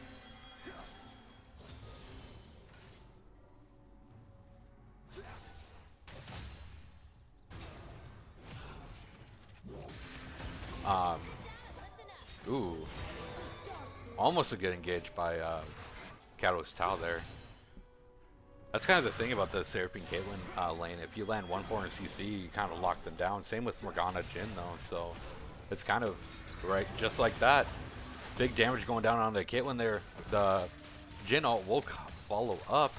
Ooh. Almost a good engage by Catalyst Tau there. That's kind of the thing about the Seraphine Caitlyn lane. If you land 1-4 in CC, you kind of lock them down. Same with Morgana Jhin though, so it's kind of right just like that. Big damage going down on the Caitlyn there. The Jhin ult will follow up.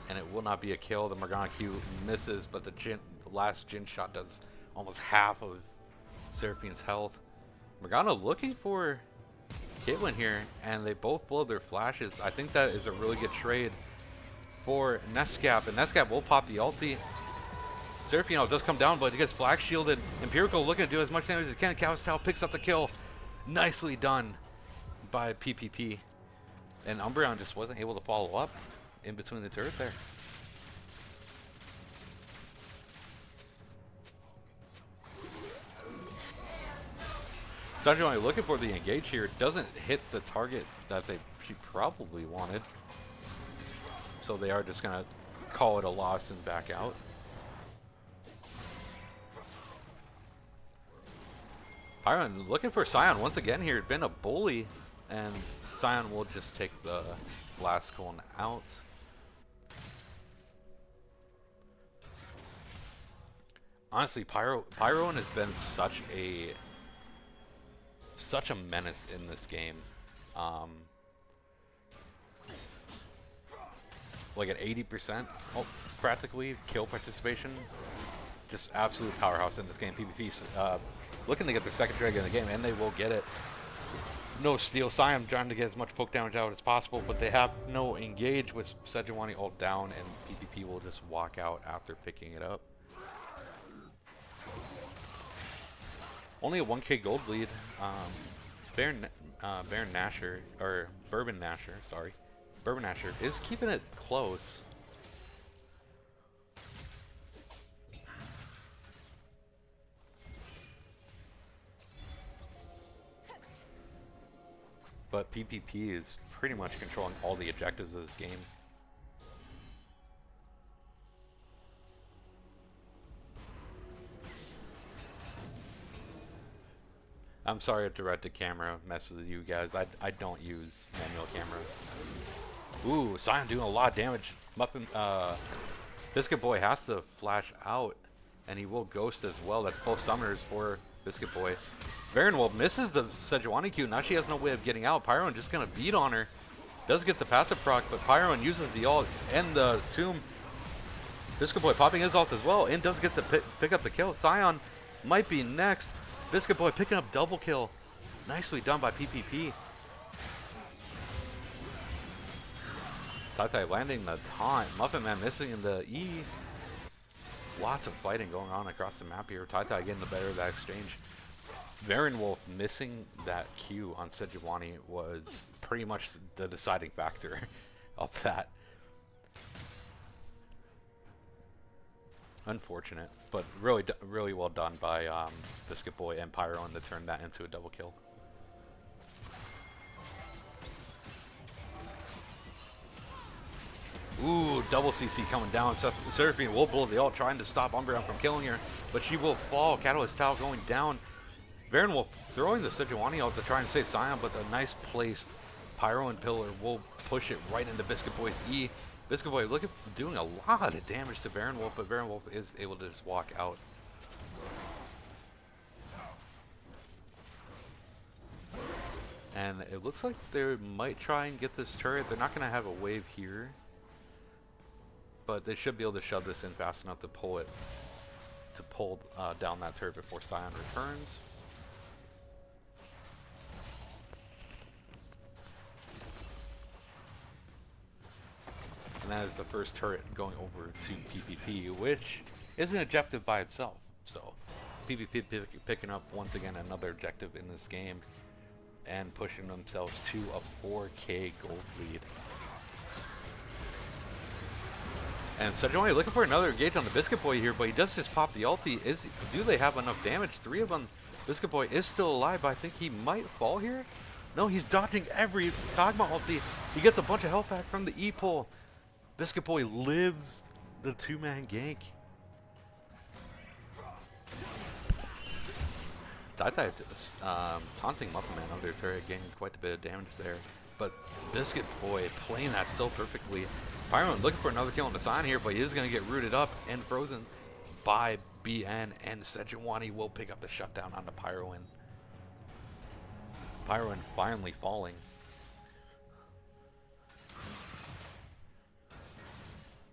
And it will not be a kill. The Morgana Q misses, but the last Jhin shot does almost half of Seraphine's health. Morgana looking for Caitlyn here, and they both blow their flashes. I think that is a really good trade for Nescap, and Nescap will pop the ulti. Seraphine ult does come down, but he gets black shielded. Empirical looking to do as much damage as he can. Calistao picks up the kill. Nicely done by PPP. And Umbreon just wasn't able to follow up in between the turret there. Sejuani looking for the engage here. Doesn't hit the target that she probably wanted. So they are just going to call it a loss and back out. Pyron looking for Sion once again here. It's been a bully, and Sion will just take the Blast Cone out. Honestly, Pyron has been such a menace in this game. Like at 80%, practically kill participation. Just absolute powerhouse in this game. PPP looking to get their second dragon in the game, and they will get it. No steal. Sion trying to get as much poke damage out as possible, but they have no engage with Sejuani ult down, and PPP will just walk out after picking it up. Only a 1k gold lead. Bourbon Nasher is keeping it close. But PPP is pretty much controlling all the objectives of this game. I'm sorry if direct to camera messes with you guys. I don't use manual camera. Ooh, Sion doing a lot of damage. Muffin, Biscuit Boy has to flash out, and he will ghost as well. That's both summoners for Biscuit Boy. Baron Wolf misses the Sejuani Q. Now she has no way of getting out. Pyron just gonna beat on her. Does get the passive proc, but Pyron uses the ult and the tomb. Biscuit Boy popping his ult as well, and does get to pick up the kill. Sion might be next. Biscuit Boy picking up double kill. Nicely done by PPP. Tai landing the taunt. Muffin Man missing in the E. Lots of fighting going on across the map here. Tai getting the better of that exchange. Varen Wolf missing that Q on Sejuani was pretty much the deciding factor of that. Unfortunate, but really well done by Biscuit Boy and Pyro to turn that into a double kill. Ooh, double CC coming down. Seraphine will blow the ult, trying to stop Umbreon from killing her, but she will fall. Catalyst Tau going down. Varen Wolf throwing the Sejuani ult to try and save Sion, but the nice placed Pyro and Pillar will push it right into Biscuit Boy's E. Biscuit Boy look at doing a lot of damage to Varen Wolf, but Varen Wolf is able to just walk out. And it looks like they might try and get this turret. They're not going to have a wave here, but they should be able to shove this in fast enough to pull down that turret before Sion returns. And that is the first turret going over to PPP, which is an objective by itself. So PPP picking up once again another objective in this game and pushing themselves to a 4K gold lead. And Sejuani looking for another engage on the Biscuit Boy here, but he does just pop the ulti. Do they have enough damage? 3 of them. Biscuit Boy is still alive, but I think he might fall here. No, he's dodging every Kog'Maw ulti. He gets a bunch of health back from the E-pull. Biscuit Boy lives the 2-man gank. Tai taunting Muffin Man under turret, getting quite a bit of damage there. But Biscuit Boy playing that so perfectly. Pyro looking for another kill on the Sion here, but he is going to get rooted up and frozen by BN, and Sejuani will pick up the shutdown on the Pyroin. Pyroin finally falling.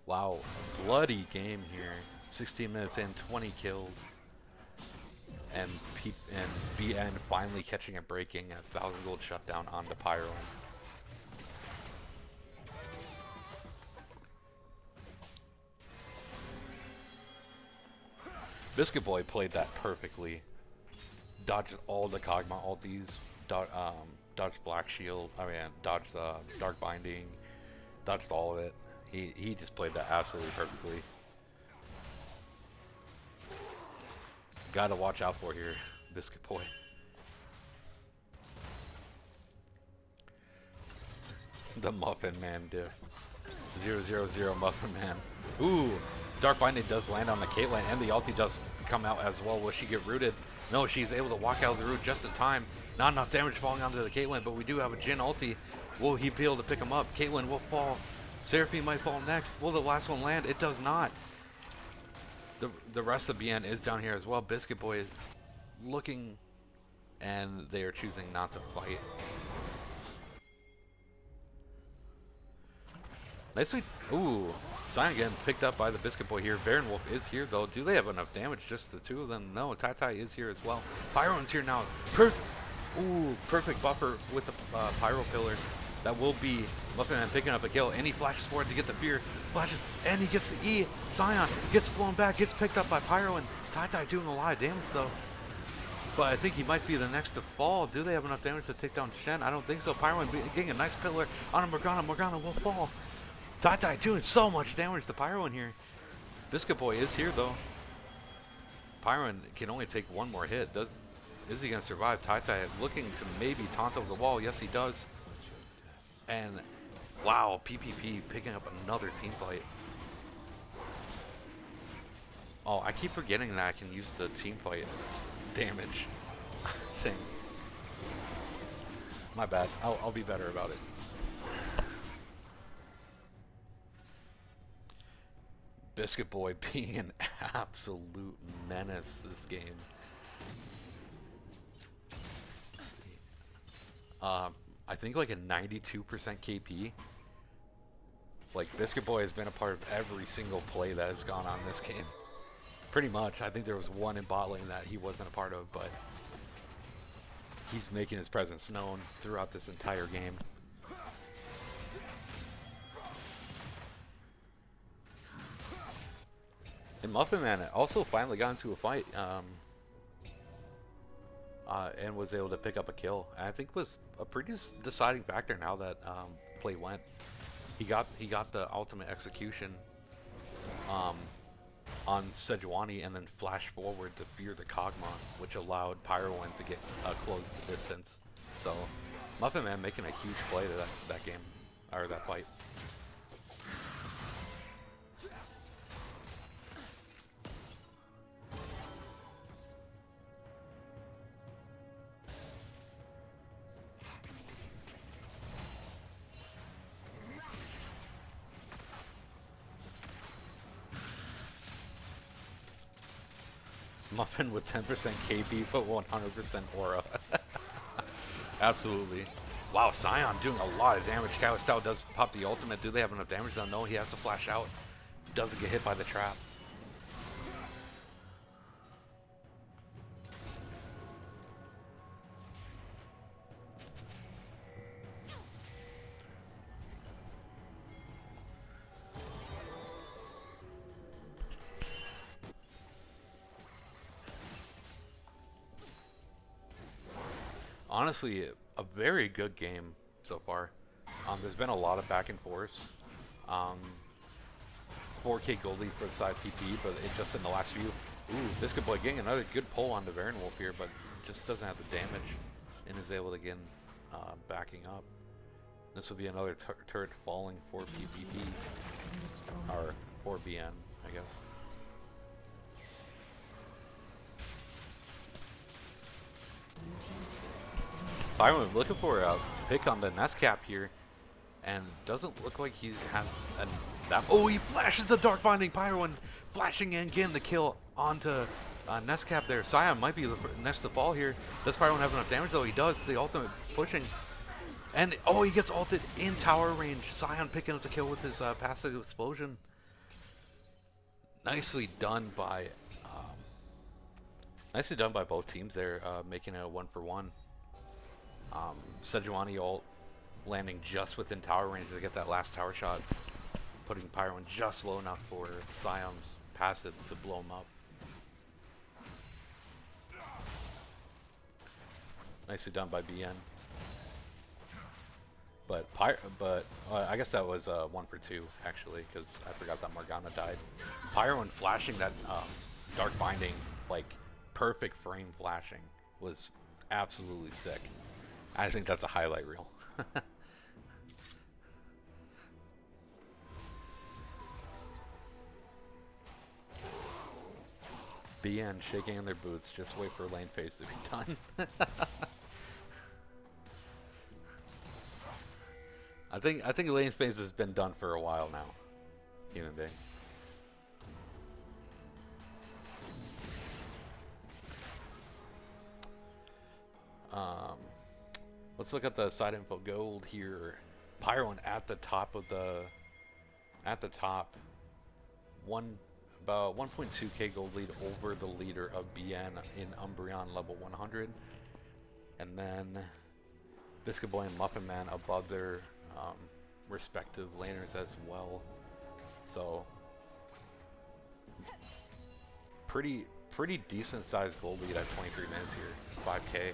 Wow, bloody game here. 16 minutes in, 20 kills. And BN finally catching a breaking a 1,000 gold shutdown on the Pyroin. Biscuit Boy played that perfectly. Dodged all the Kog'Maw ultis, dodged Black Shield, dodged Dark Binding, dodged all of it. He just played that absolutely perfectly. Gotta watch out for here, Biscuit Boy. The Muffin Man diff. 0-0-0 Muffin Man. Ooh, Dark Binding does land on the Caitlyn, and the ulti does come out as well. Will she get rooted? No, she's able to walk out of the root just in time. Not enough damage falling onto the Caitlyn, but we do have a Jhin ulti. Will he be able to pick him up? Caitlyn will fall. Seraphine might fall next. Will the last one land? It does not. The rest of BN is down here as well. Biscuit Boy is looking, and they are choosing not to fight. Nicely. Ooh, Sion again picked up by the Biscuit Boy here. Varen Wolf is here though. Do they have enough damage? Just the 2 of them? No, Tai is here as well. Pyro's here now. Perfect buffer with the Pyro Pillar. That will be Muffin Man picking up a kill, and he flashes forward to get the fear. Flashes, and he gets the E. Sion gets blown back, gets picked up by Pyro, and Tai doing a lot of damage though. But I think he might be the next to fall. Do they have enough damage to take down Shen? I don't think so. Pyro getting a nice pillar on a Morgana. Morgana will fall. Tai doing so much damage to Pyro in here. Biscuit Boy is here though. Pyro can only take 1 more hit. Is he going to survive? Tai looking to maybe taunt over the wall. Yes, he does. And wow, PPP picking up another team fight. Oh, I keep forgetting that I can use the team fight damage thing. My bad. I'll be better about it. Biscuit Boy being an absolute menace this game. I think like a 92% KP. Like Biscuit Boy has been a part of every single play that has gone on in this game. Pretty much. I think there was one in bot lane that he wasn't a part of, but He's making his presence known throughout this entire game. And Muffin Man also finally got into a fight and was able to pick up a kill. And I think was a pretty deciding factor now that play went. He got the ultimate execution on Sejuani and then flash forward to fear the Kog'Maw, which allowed Pyrowind to get close the distance. So Muffin Man making a huge play to that game, or that fight. Muffin with 10% KB but 100% aura. Absolutely. Wow, Scion doing a lot of damage. Calistao does pop the ultimate. Do they have enough damage? Don't know. He has to flash out. Doesn't get hit by the trap. Honestly, a very good game so far. There's been a lot of back and forth. 4K gold lead for the side PP, but it just in the last few. Ooh, Biscuit Boy getting another good pull on the Baron Wolf here, but just doesn't have the damage and is able to get backing up. This will be another turret falling for PPP, or for BN, I guess. Byron looking for a pick on the nest cap here, and doesn't look like he has that. Oh, he flashes the Dark Binding. Pyrowind flashing and getting the kill onto nest cap there. Scion might be the next to fall here. Does Pyrowind have enough damage though? He does. The ultimate pushing, and oh, he gets ulted in tower range. Scion picking up the kill with his passive explosion. Nicely done by both teams there, making it a 1-for-1. Sejuani ult landing just within tower range to get that last tower shot, putting Pyrowind just low enough for Scion's passive to blow him up. Nicely done by BN. But I guess that was 1-for-2 actually, because I forgot that Morgana died. Pyrowind flashing that Dark Binding, like perfect frame flashing, was absolutely sick. I think that's a highlight reel. BN shaking in their boots, just wait for lane phase to be done. I think lane phase has been done for a while now. Human being. Let's look at the side info gold here. Pyrowind at the top of the about 1.2k gold lead over the leader of BN in Umbreon level 100, and then Biscuit Boy and Muffin Man above their respective laners as well. So pretty decent sized gold lead at 23 minutes here, 5k.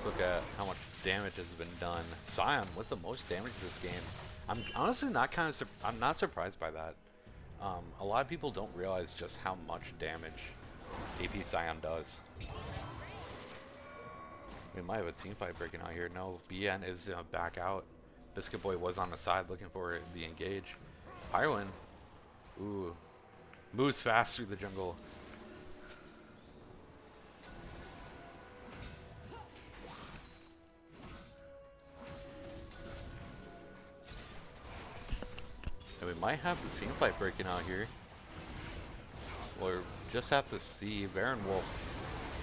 Look at how much damage has been done. Scion with the most damage this game. I'm honestly I'm not surprised by that. A lot of people don't realize just how much damage AP Scion does. We might have a team fight breaking out here. No, BN is back out. Biscuit Boy was on the side looking for the engage. Pyrowind, ooh, moves fast through the jungle. And we might have the team fight breaking out here. We'll just have to see. Baron Wolf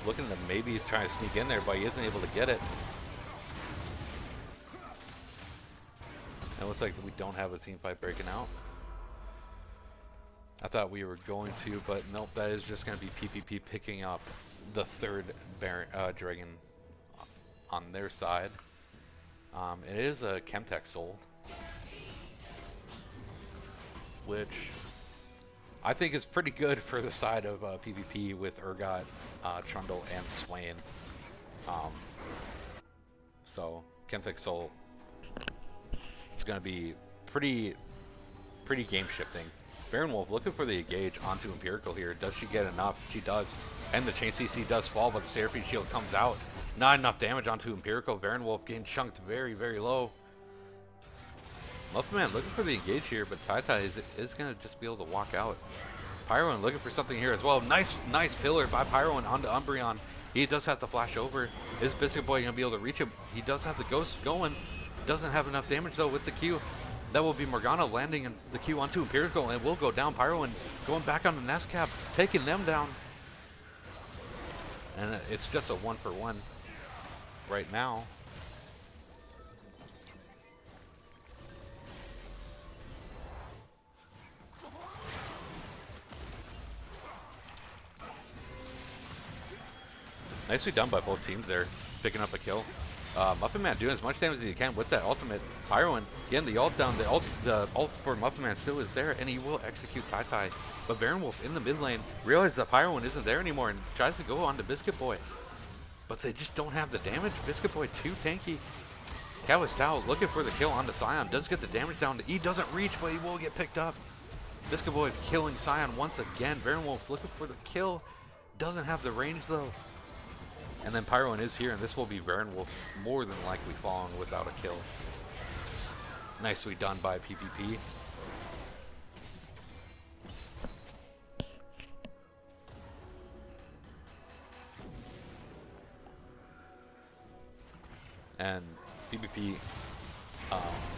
looking to maybe try to sneak in there, but he isn't able to get it. And it looks like we don't have a team fight breaking out. I thought we were going to, but nope, that is just going to be PPP picking up the third dragon on their side. It is a Chemtech Soul, which I think is pretty good for the side of PPP with Urgot, Trundle, and Swain. So Chemtech Soul is going to be pretty game shifting. Baron Wolf looking for the engage onto Empirical here. Does she get enough? She does. And the chain CC does fall, but the Seraphine Shield comes out. Not enough damage onto Empirical. Baron Wolf getting chunked very, very low. Muffin Man looking for the engage here, but Tai is going to just be able to walk out. Pyroan looking for something here as well. Nice pillar by Pyroan onto Umbreon. He does have to flash over. Is Biscuit Boy going to be able to reach him? He does have the ghost going. Doesn't have enough damage though with the Q. That will be Morgana landing in the Q onto Empirical and will go down. Pyroan going back on the Nest Cap, taking them down. And it's just a 1-for-1 right now. Nicely done by both teams there, picking up a kill. Muffin Man doing as much damage as he can with that ultimate. Pyroan getting the ult down. The ult for Muffin Man still is there, and he will execute Tai. But Baron Wolf in the mid lane realizes that Pyroan isn't there anymore and tries to go on to Biscuit Boy. But they just don't have the damage. Biscuit Boy too tanky. Kawastao looking for the kill onto Scion. Does get the damage down. He doesn't reach, but he will get picked up. Biscuit Boy killing Scion once again. Baron Wolf looking for the kill. Doesn't have the range though. And then Pyroan is here, and this will be Baron Wolf more than likely falling without a kill. Nicely done by PPP. And PPP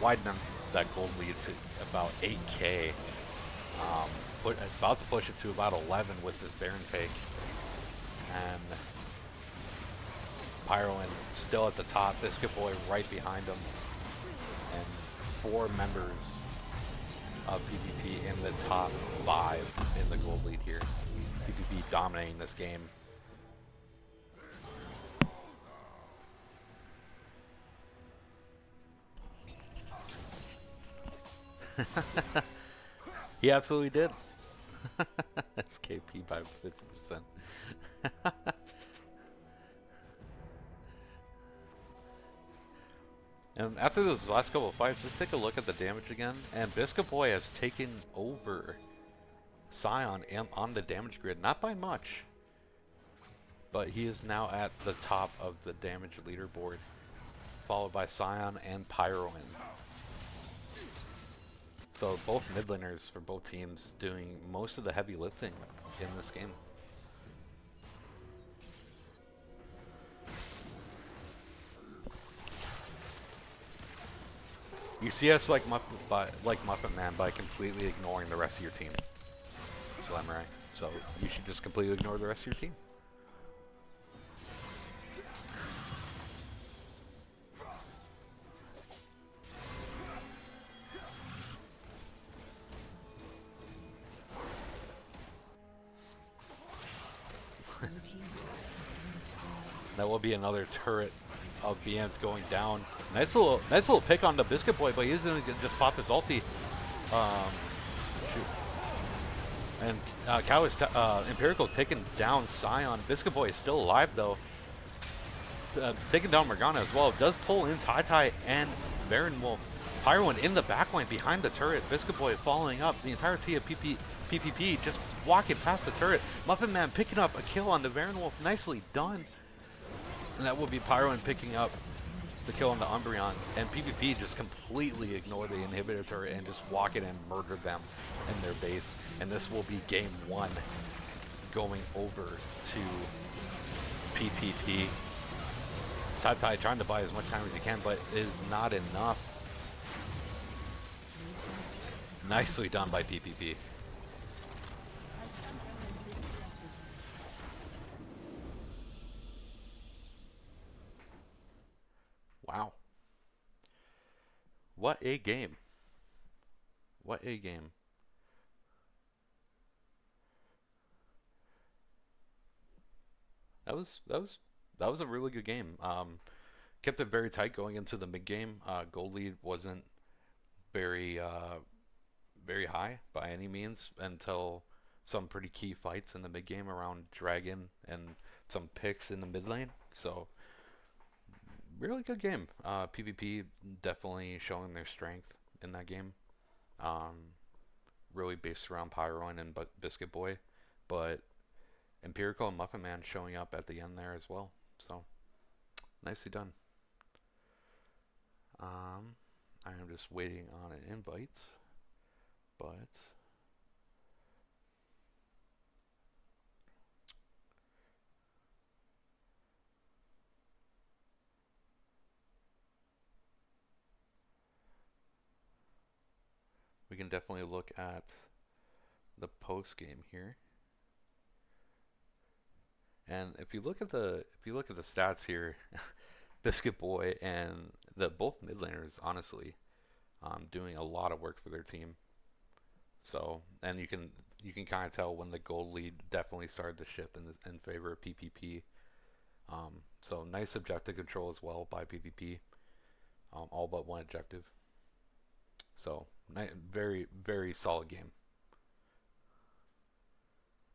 widening that gold lead to about 8K. About to push it to about 11 with this Baron take. And Pyroan still at the top, Biscuit Boy right behind him, and 4 members of PPP in the top 5 in the gold lead here. PPP dominating this game. He absolutely did. SKP by 50%. And after those last couple of fights, let's take a look at the damage again. And Biscuit Boy has taken over Scion on the damage grid, not by much, but he is now at the top of the damage leaderboard, followed by Scion and Pyroan. So both mid laners for both teams doing most of the heavy lifting in this game. You see us like Muffin Man by completely ignoring the rest of your team, Samurai. So you should just completely ignore the rest of your team. That will be another turret of BM's going down. Nice little pick on the Biscuit Boy, but he's gonna just pop his ulti. Shoot. And Cow is Empirical taking down Scion. Biscuit Boy is still alive though. Taking down Morgana as well. Does pull in Tai and Baron Wolf. Pyroan in the backline behind the turret. Biscuit Boy following up. The entire team of PPP just walking past the turret. Muffin Man picking up a kill on the Baron Wolf. Nicely done. And that will be Pyroan picking up the kill on the Umbreon. And PPP just completely ignore the inhibitor turret and just walk in and murder them in their base. And this will be game 1 going over to PPP. Tai trying to buy as much time as he can, but is not enough. Nicely done by PPP. Wow. What a game. What a game. That was a really good game. Kept it very tight going into the mid game. Gold lead wasn't very very high by any means until some pretty key fights in the mid game around Dragon and some picks in the mid lane. So really good game. PvP definitely showing their strength in that game. Um, really based around Pyroin and Biscuit Boy, but Empirical and Muffin Man showing up at the end there as well. So nicely done. I am just waiting on an invite, but we can definitely look at the post game here. And if you look at the stats here, Biscuit Boy and the both mid laners honestly doing a lot of work for their team. So, and you can kind of tell when the gold lead definitely started to shift in favor of PPP. So nice objective control as well by PPP. All but one objective. So very very solid game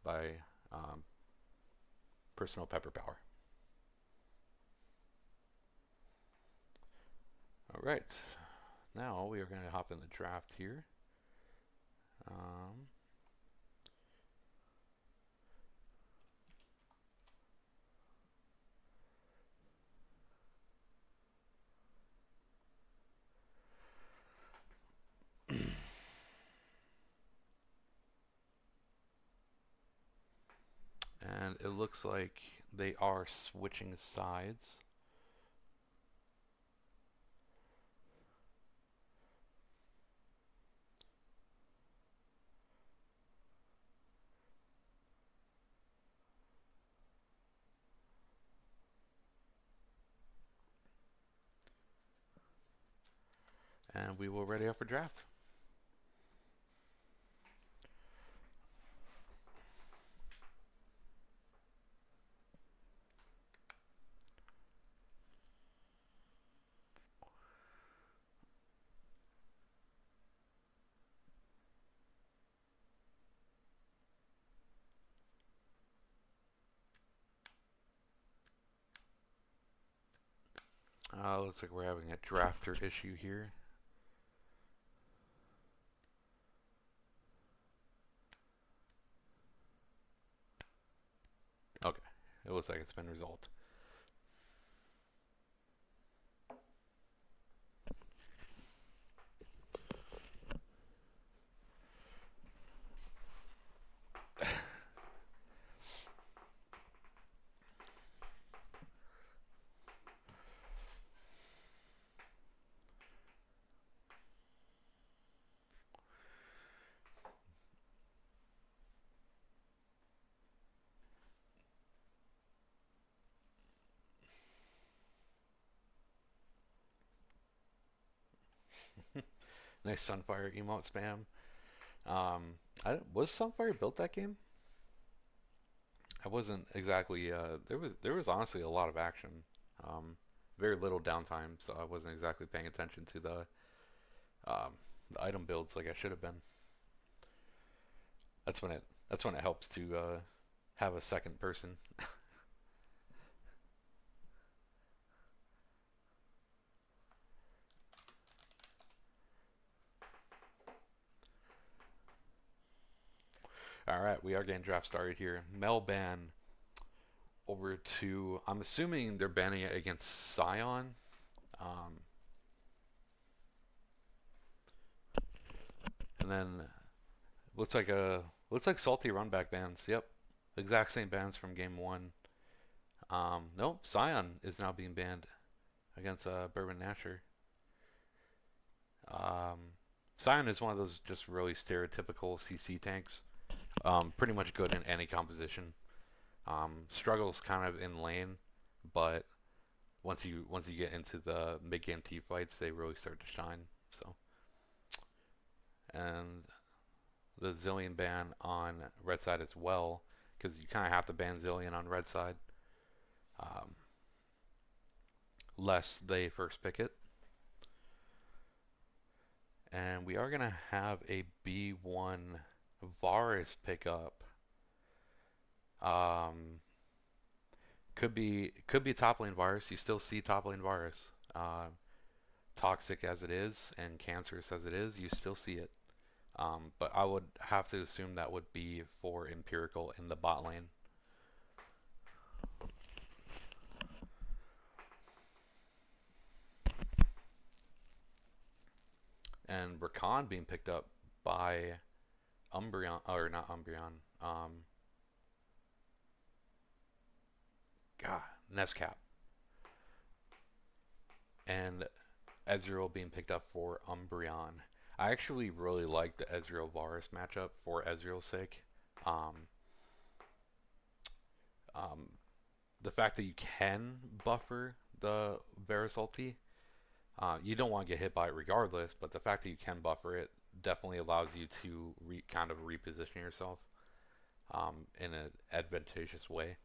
by Personal Pepper Power. All right, now we are going to hop in the draft here. And it looks like they are switching sides. And we will ready up for draft. Looks like we're having a drafter issue here. Okay, it looks like it's been resolved. Nice Sunfire emote spam. Was Sunfire built that game? I wasn't exactly. There was honestly a lot of action. Um, very little downtime, so I wasn't exactly paying attention to the item builds like I should have been. That's when it helps to have a second person. All right, we are getting draft started here. Mel ban over to. I'm assuming they're banning it against Scion. And then looks like salty runback bans. Yep, exact same bans from game one. Nope, Scion is now being banned against Bourbon Nasher. Scion is one of those just really stereotypical CC tanks. Pretty much good in any composition. Struggles kind of in lane, but once you get into the mid game T fights, they really start to shine. So, and the Zillion ban on red side as well, because you kind of have to ban Zillion on red side. um, lest they first pick it. And we are going to have a B1 Varus pickup. Could be top lane Varus. You still see top lane Varus. Toxic as it is and cancerous as it is, you still see it. But I would have to assume that would be for Empirical in the bot lane. And Rakan being picked up by Umbreon, or not Umbreon, Nescap. And Ezreal being picked up for Umbreon. I actually really like the Ezreal Varus matchup for Ezreal's sake. The fact that you can buffer the Varus ulti, you don't want to get hit by it regardless, but the fact that you can buffer it definitely allows you to kind of reposition yourself in an advantageous way.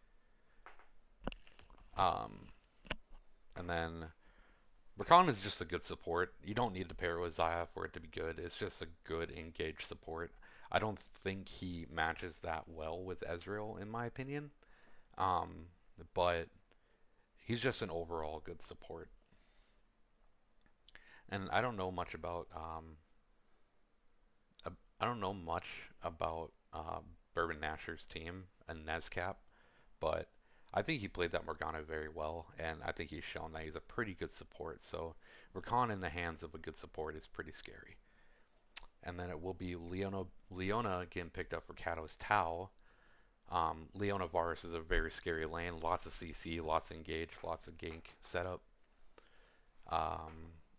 And then Rakan is just a good support. You don't need to pair with Xayah for it to be good. It's just a good engaged support. I don't think he matches that well with Ezreal, in my opinion. But he's just an overall good support. And I don't know much about Bourbon Nasher's team and Nescap, but I think he played that Morgana very well, and I think he's shown that he's a pretty good support. So Rakan in the hands of a good support is pretty scary. And then it will be Leona getting picked up for Kato's Tau. Leona Varus is a very scary lane. Lots of CC, lots of engage, lots of gank setup.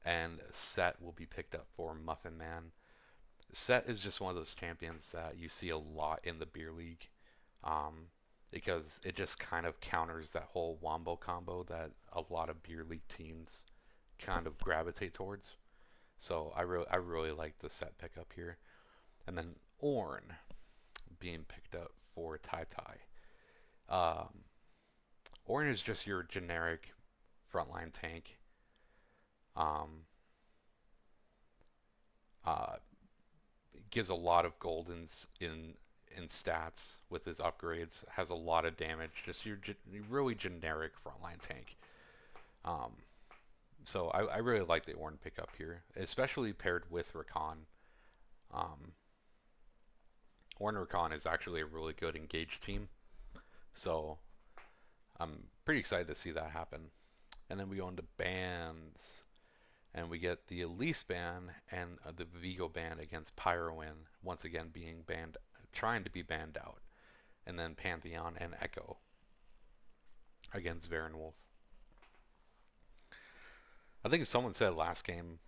And Set will be picked up for Muffin Man. Set is just one of those champions that you see a lot in the beer league. Because it just kind of counters that whole Wombo combo that a lot of beer league teams kind of gravitate towards. So I really like the Set pickup here. And then Ornn being picked up for Tai Tai. Ornn is just your generic frontline tank. Gives a lot of gold in stats with his upgrades, has a lot of damage, just your really generic frontline tank. So I really like the Ornn pickup here, especially paired with Rakan. Ornn Rakan is actually a really good engaged team, so I'm pretty excited to see that happen. And then we go into bans, and we get the Elise ban and the Vigo ban against Pyrowin, once again being banned, trying to be banned out. And then Pantheon and Echo against Varen Wolf. I think someone said last game,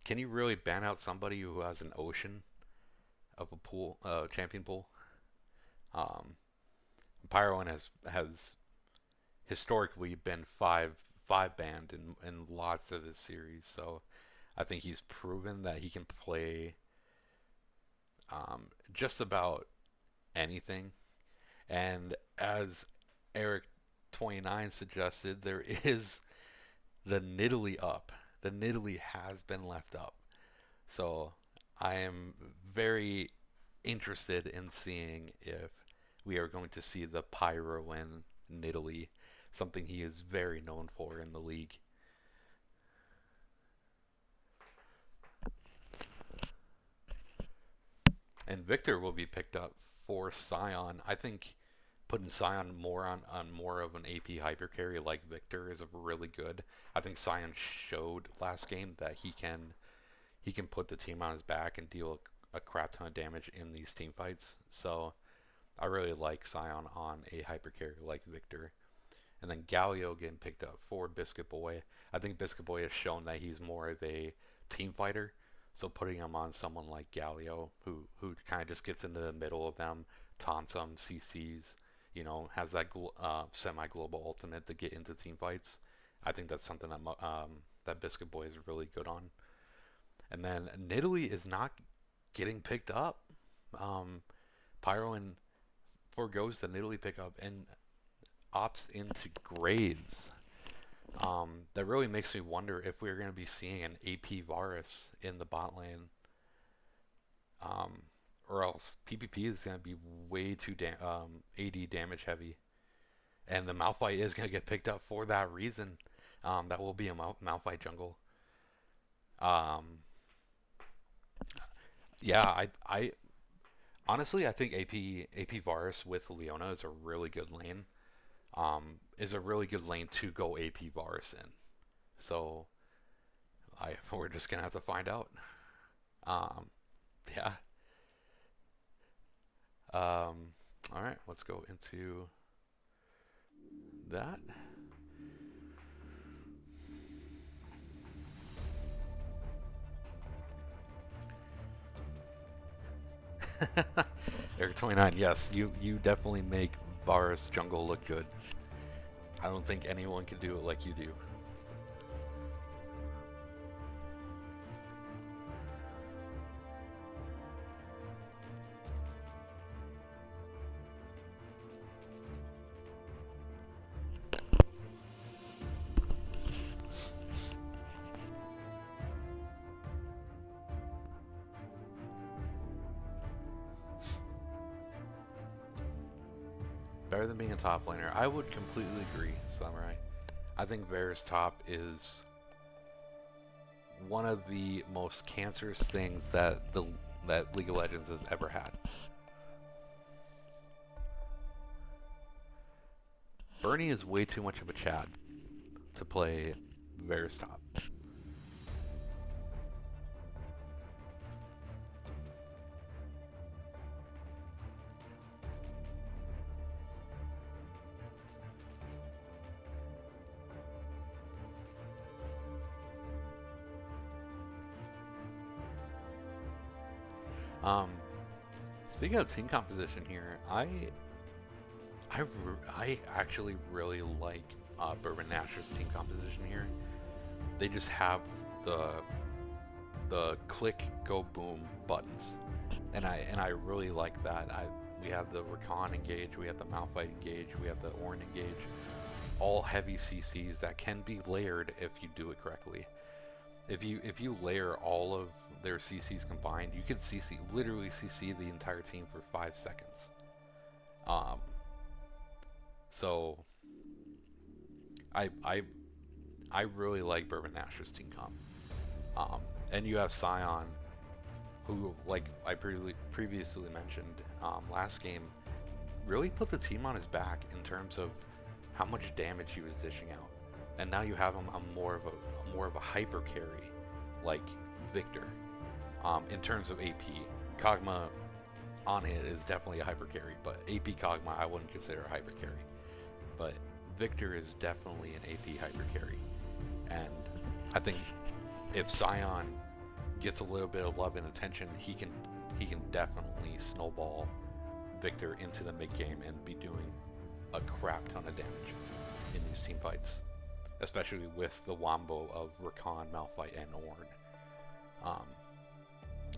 can you really ban out somebody who has an ocean of a pool, champion pool? Pyrowin has historically been five banned in lots of his series, so I think he's proven that he can play just about anything. And as Eric29 suggested, there is the Nidalee up. The Nidalee has been left up. So I am very interested in seeing if we are going to see the Pyrowin Nidalee, something he is very known for in the league. And Victor will be picked up for Sion. I think putting Sion more on more of an AP hyper carry like Victor is really good. I think Sion showed last game that he can put the team on his back and deal a crap ton of damage in these team fights. So I really like Sion on a hyper carry like Victor. And then Galio getting picked up for Biscuit Boy. I think Biscuit Boy has shown that he's more of a team fighter. So putting him on someone like Galio, who kind of just gets into the middle of them, taunts them, CCs, has that semi-global ultimate to get into team fights. I think that's something that that Biscuit Boy is really good on. And then Nidalee is not getting picked up. Pyrowin forgoes the Nidalee pickup, and opts into Graves. That really makes me wonder if we're going to be seeing an AP Varus in the bot lane. Or else PPP is going to be way too AD damage heavy. And the Malphite is going to get picked up for that reason. That will be a Malphite jungle. Yeah, I honestly, I think AP Varus with Leona is a really good lane. Is a really good lane to go AP Varus in. So we're just gonna have to find out. Yeah. All right, let's go into that. Eric29, yes, you definitely make Varus jungle look good. I don't think anyone can do it like you do. Better than being a top laner. I would completely agree, Samurai. I think Varus top is one of the most cancerous things that League of Legends has ever had. Bernie is way too much of a Chad to play Varus top. Speaking of team composition here, I actually really like Bourbon Nash's team composition here. They just have the click go boom buttons, and I really like that. We have the Rakan engage, we have the Malphite engage, we have the Ornn engage, all heavy CCs that can be layered if you do it correctly. If you layer all of their CCs combined, you can literally CC the entire team for 5 seconds. So I really like Bourbon Nash's team comp. And you have Sion, who, like I previously mentioned, last game really put the team on his back in terms of how much damage he was dishing out. And now you have him on more of a hyper carry, like Victor. In terms of AP, Kog'Maw on it is definitely a hyper carry, but AP Kog'Maw I wouldn't consider a hyper carry. But Victor is definitely an AP hyper carry, and I think if Sion gets a little bit of love and attention, he can definitely snowball Victor into the mid game and be doing a crap ton of damage in these team fights, especially with the wombo of Rakan, Malphite, and Ornn.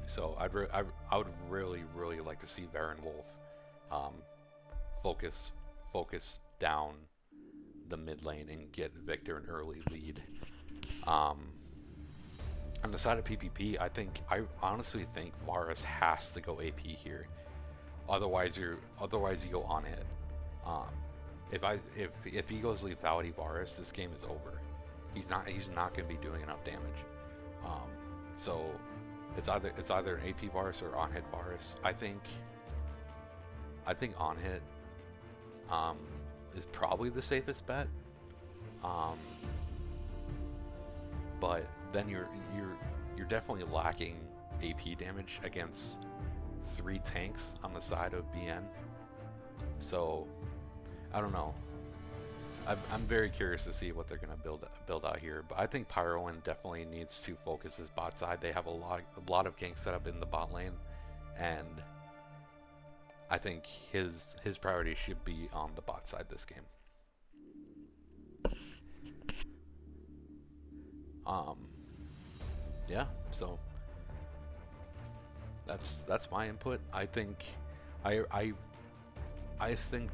So I would really like to see Baron Wolf focus down the mid lane and get Victor an early lead. On the side of PPP, I honestly think Varus has to go AP here. Otherwise you go on hit. If he goes lethality Varus, this game is over. He's not going to be doing enough damage. So it's either an AP Varus or on hit Varus. I think on hit is probably the safest bet. But then you're definitely lacking AP damage against 3 tanks on the side of BN. So I don't know. I'm very curious to see what they're going to build out here, but I think Pyroan definitely needs to focus his bot side. They have a lot of ganks set up in the bot lane, and I think his priority should be on the bot side this game. Yeah, so that's my input. I think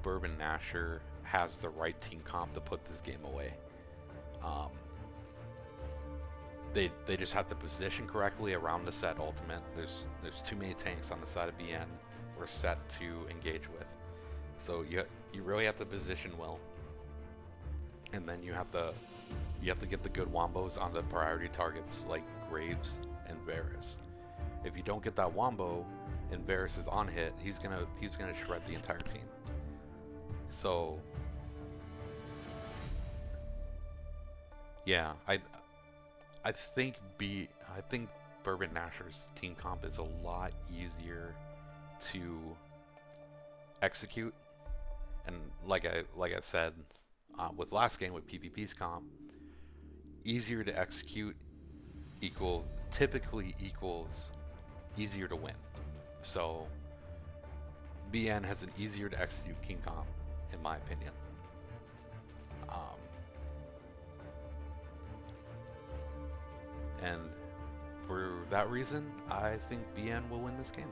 Bourbon Nasher has the right team comp to put this game away. They just have to position correctly around the Set ultimate. There's too many tanks on the side of BN for Set to engage with. So you really have to position well, and then you have to get the good wombos on the priority targets like Graves and Varus. If you don't get that wombo and Varus is on hit, he's gonna shred the entire team. So yeah, I think Bourbon Nasher's team comp is a lot easier to execute, and like I said with last game with PPP's comp, easier to execute typically equals easier to win. So BN has an easier to execute king comp, in my opinion. And for that reason, I think BN will win this game.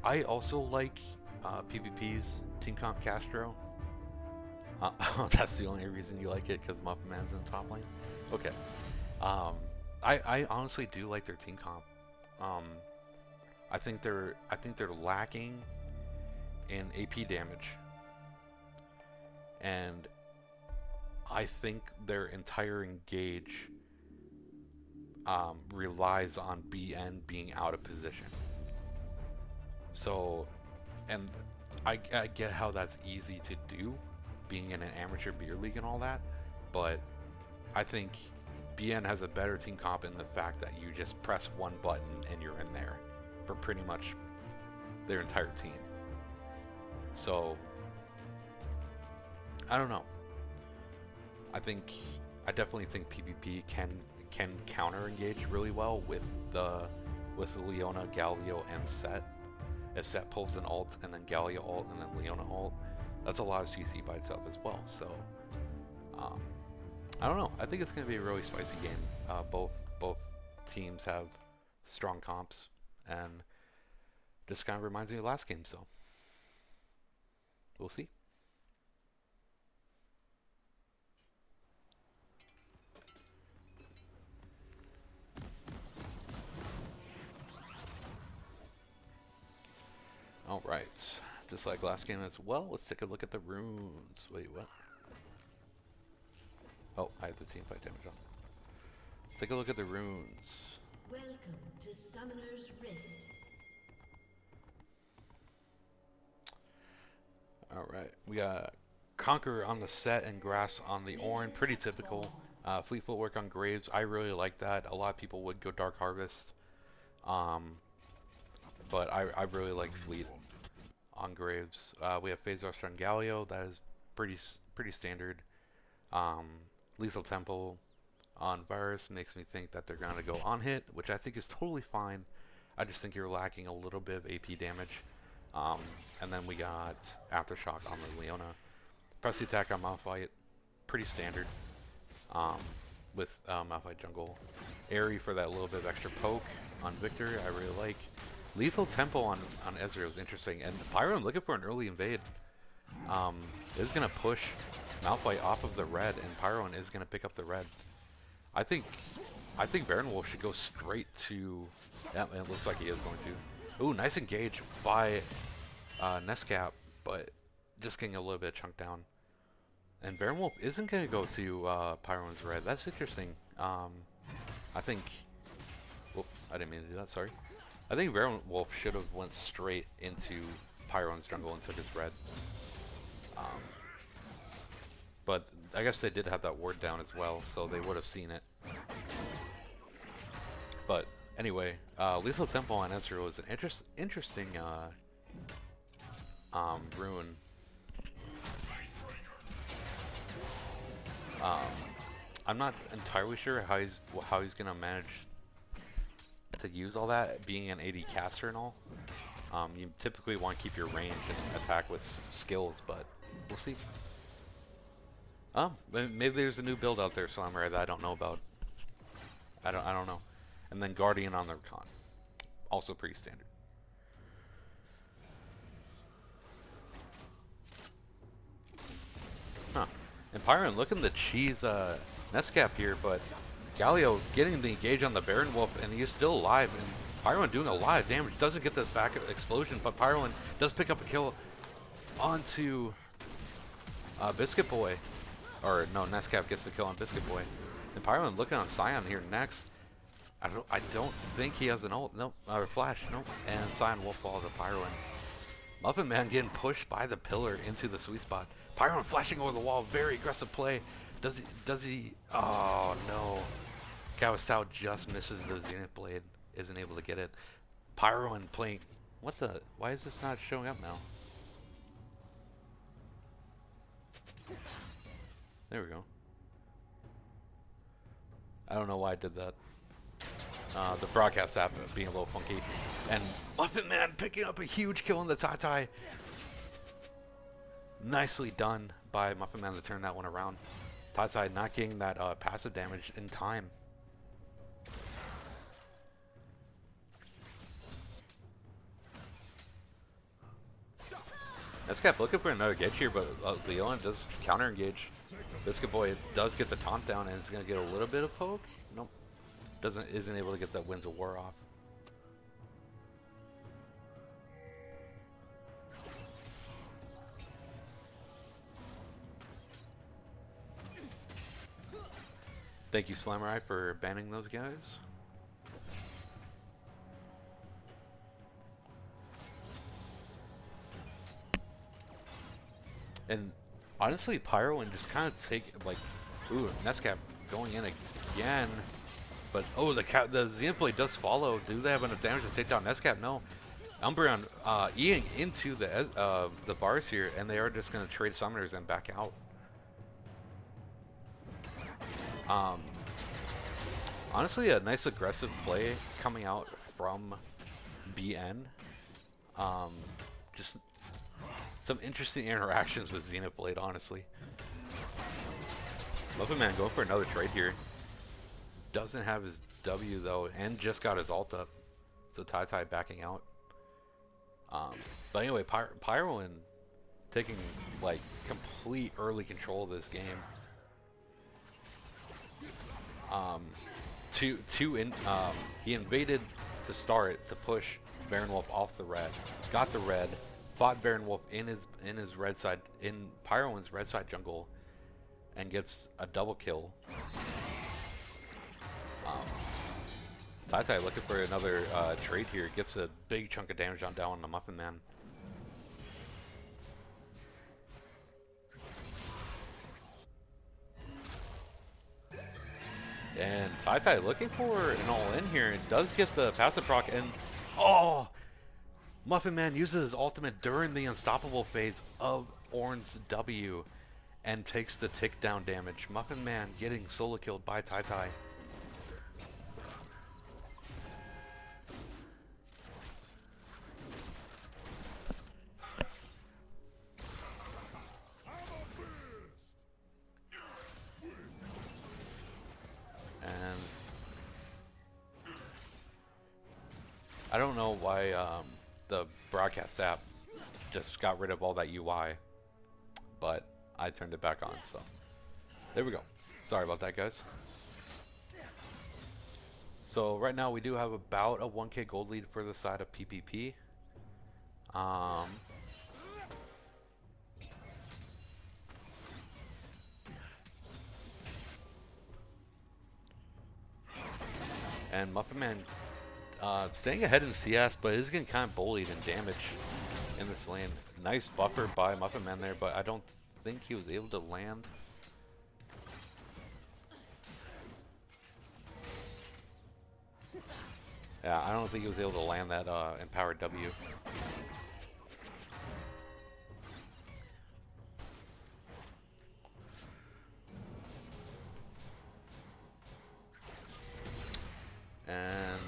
I also like PPP's Team Comp Castro. That's the only reason you like it, because Muffin Man's in the top lane? Okay. I honestly do like their team comp. I think they're lacking in AP damage, and I think their entire engage relies on BN being out of position. So, and I get how that's easy to do, being in an amateur beer league and all that, but I think BN has a better team comp in the fact that you just press one button and you're in there for pretty much their entire team. So I don't know. I definitely think PPP can counter engage really well with Leona, Galio, and Set. If Set pulls an ult and then Galio ult and then Leona ult, that's a lot of CC by itself as well. So I don't know. I think it's going to be a really spicy game. Both teams have strong comps, and just kind of reminds me of last game. So we'll see. All right, just like last game as well. Let's take a look at the runes. Wait, what? Oh, I have the team fight damage on. Let's take a look at the runes. Welcome to Summoner's Rift. All right, we got Conqueror on the Set and Grass on the Orin. Pretty typical. Fleet Footwork on Graves. I really like that. A lot of people would go Dark Harvest, but I really like Fleet on Graves. We have Phase Rush on Galio. That is pretty standard. Lethal Temple on Virus makes me think that they're going to go on hit, which I think is totally fine. I just think you're lacking a little bit of AP damage. And then we got Aftershock on the Leona. Press the attack on Malphite, pretty standard. With Malphite Jungle. Airy for that little bit of extra poke on Victor, I really like. Lethal Tempo on Ezreal is interesting. And Pyron looking for an early invade. Is going to push Malphite off of the red, and Pyron is going to pick up the red. I think Baron Wolf should go straight to... Yeah, it looks like he is going to. Ooh, nice engage by Nescap, but just getting a little bit chunked down. And Baron Wolf isn't going to go to Pyron's red. That's interesting. I think... Whoop, I didn't mean to do that, sorry. I think Baron Wolf should have went straight into Pyron's jungle and took his red. But I guess they did have that ward down as well, so they would have seen it. But anyway, Lethal Temple on Ezreal is an interesting rune. I'm not entirely sure how he's gonna manage to use all that, being an AD caster and all. You typically want to keep your range and attack with skills, but we'll see. Oh, maybe there's a new build out there, Slammer, that I don't know about. I don't know. And then Guardian on the con. Also pretty standard. Huh. And Pyron looking to cheese Nescap here, but Galio getting the engage on the Baron Wolf, and he is still alive. And Pyron doing a lot of damage. Doesn't get the back explosion, but Pyron does pick up a kill onto Biscuit Boy. Or no, Nescap gets the kill on Biscuit Boy. And Pyron looking on Scion here next. I don't think he has an ult. Nope. Or flash. Nope. And Scion will fall to Pyron. Muffin Man getting pushed by the pillar into the sweet spot. Pyron flashing over the wall. Very aggressive play. Does he? Oh no. Kawasao just misses the Zenith Blade. Isn't able to get it. Pyron playing. What the? Why is this not showing up now? There we go. I don't know why I did that. The broadcast app being a little funky. And Muffin Man picking up a huge kill in the Tai. Nicely done by Muffin Man to turn that one around. Tai not getting that passive damage in time. Nescap looking for another engage here, but Leon does counter engage. Biscuit Boy does get the taunt down and is going to get a little bit of poke. Nope. Isn't able to get that Winds of War off. Thank you, Slammerai, for banning those guys. And honestly, Pyro and just kind of take like, ooh, Nescap going in again. But oh, the Zenith Blade does follow. Do they have enough damage to take down Nescap? No. Umbreon eating into the bars here, and they are just going to trade summoners and back out. Honestly, a nice aggressive play coming out from BN. Just some interesting interactions with Zenith Blade, honestly. Muffin Man going for another trade here. Doesn't have his W though, and just got his ult up. So Tai backing out. But anyway, Pyroin taking like complete early control of this game. He invaded to start to push Baron Wolf off the red. Got the red. Fought Baron Wolf in his red side, in Pyroin's red side jungle, and gets a double kill. Tai looking for another trade here. Gets a big chunk of damage on down on the Muffin Man. And Tai looking for an all-in here. It does get the passive proc, and oh! Muffin Man uses his ultimate during the unstoppable phase of Ornn's W and takes the tick down damage. Muffin Man getting solo killed by Tai. And I don't know why the broadcast app just got rid of all that UI, but I turned it back on, so there we go. Sorry about that, guys. So right now we do have about a 1k gold lead for the side of PPP. And Muffin Man staying ahead in CS, but is getting kind of bullied in damage in this lane. Nice buffer by Muffin Man there, but I don't think he was able to land. Yeah, I don't think he was able to land that empowered W. And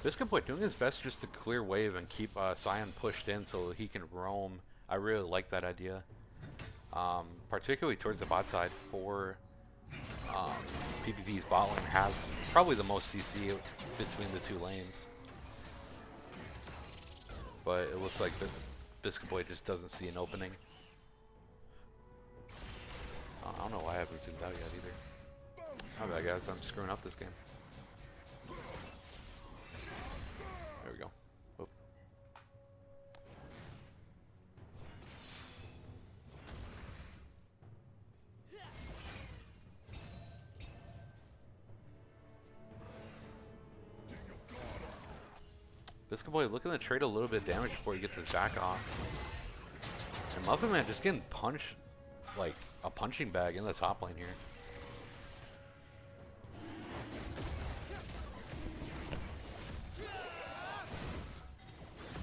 Biscuit Boy doing his best just to clear wave and keep Scion pushed in so he can roam. I really like that idea. particularly towards the bot side for PPP's bot lane has probably the most CC between the two lanes. But it looks like the Biscuit Boy just doesn't see an opening. I don't know why I haven't zoomed out yet either. My bad guys, I'm screwing up this game. There we go. Whoop. Biscuit Boy looking to trade a little bit of damage before he gets his back off. And Muffin Man just getting punched like a punching bag in the top lane here.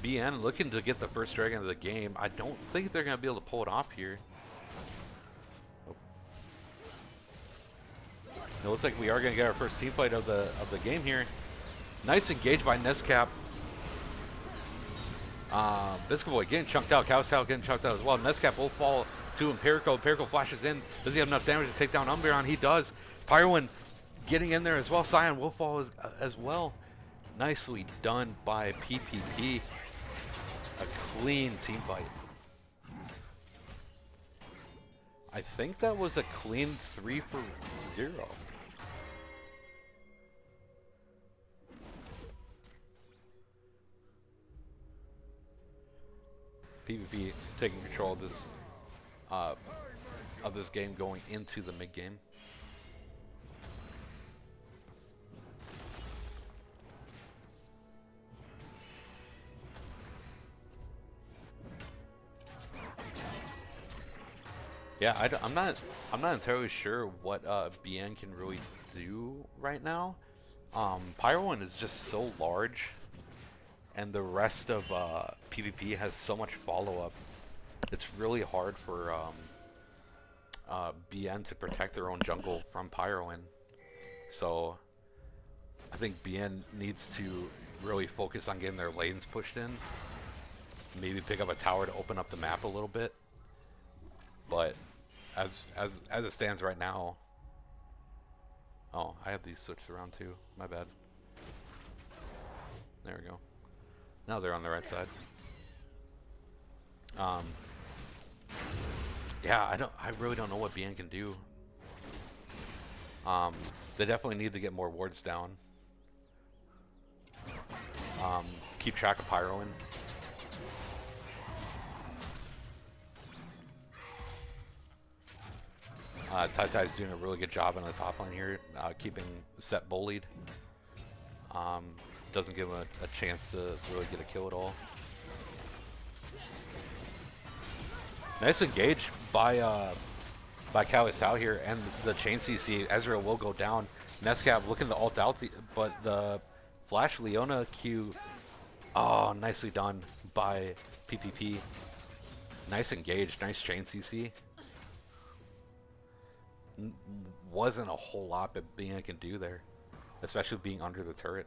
BN looking to get the first dragon of the game. I don't think they're going to be able to pull it off here. Oh. It looks like we are going to get our first team fight of the game here. Nice engage by Nescap. Biscuit Boy getting chunked out. Cowstow getting chunked out as well. Nescap will fall to Empirical. Empirical flashes in. Does he have enough damage to take down Umbreon? He does. Pyroin getting in there as well. Scion will fall as well. Nicely done by PPP. A clean team fight. I think that was a clean 3 for 0. PPP taking control of this game going into the mid game. Yeah, I'm not entirely sure what BN can really do right now. Pyroin is just so large, and the rest of PPP has so much follow-up. It's really hard for BN to protect their own jungle from Pyroin. So I think BN needs to really focus on getting their lanes pushed in. Maybe pick up a tower to open up the map a little bit. But as it stands right now, oh, I have these switched around too. My bad. There we go. Now they're on the right side. Yeah, I really don't know what BN can do. They definitely need to get more wards down. Keep track of Pyroin. Tai-Tai's doing a really good job on the top line here, keeping Set bullied. Doesn't give him a chance to really get a kill at all. Nice engage by Kawasau here, and the chain CC. Ezra will go down. Nescap looking to ult out, but the Flash Leona Q, oh, nicely done by PPP. Nice engage, nice chain CC. Wasn't a whole lot that BN can do there, especially being under the turret.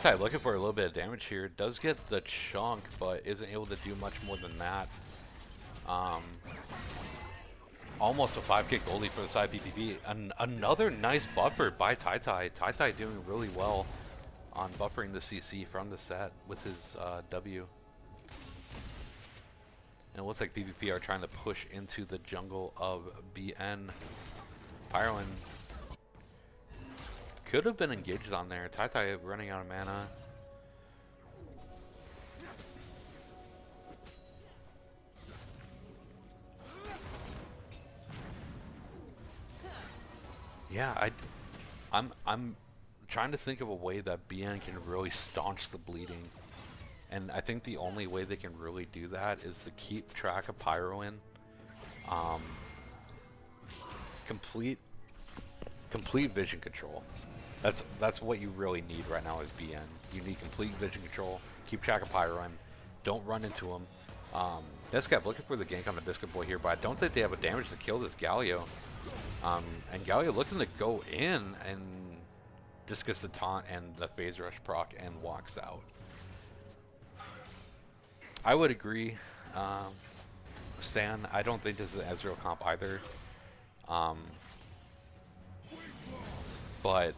Tai looking for a little bit of damage here. Does get the chunk, but isn't able to do much more than that. Almost a 5k goalie for the side PPP. Another nice buffer by Tai. Tai doing really well on buffering the CC from the set with his W. And it looks like PPP are trying to push into the jungle of BN. Pyroin could have been engaged on there. Tai running out of mana. Yeah, I'm trying to think of a way that BN can really staunch the bleeding, and I think the only way they can really do that is to keep track of Pyroin. Complete vision control. That's what you really need right now as BN. You need complete vision control. Keep track of Pyroin. Don't run into him. Nescap looking for the gank on the Biscuit Boy here, but I don't think they have a damage to kill this Galio. And Galio looking to go in and just gets the taunt and the phase rush proc and walks out. I would agree, Stan. I don't think this is an Ezreal comp either. But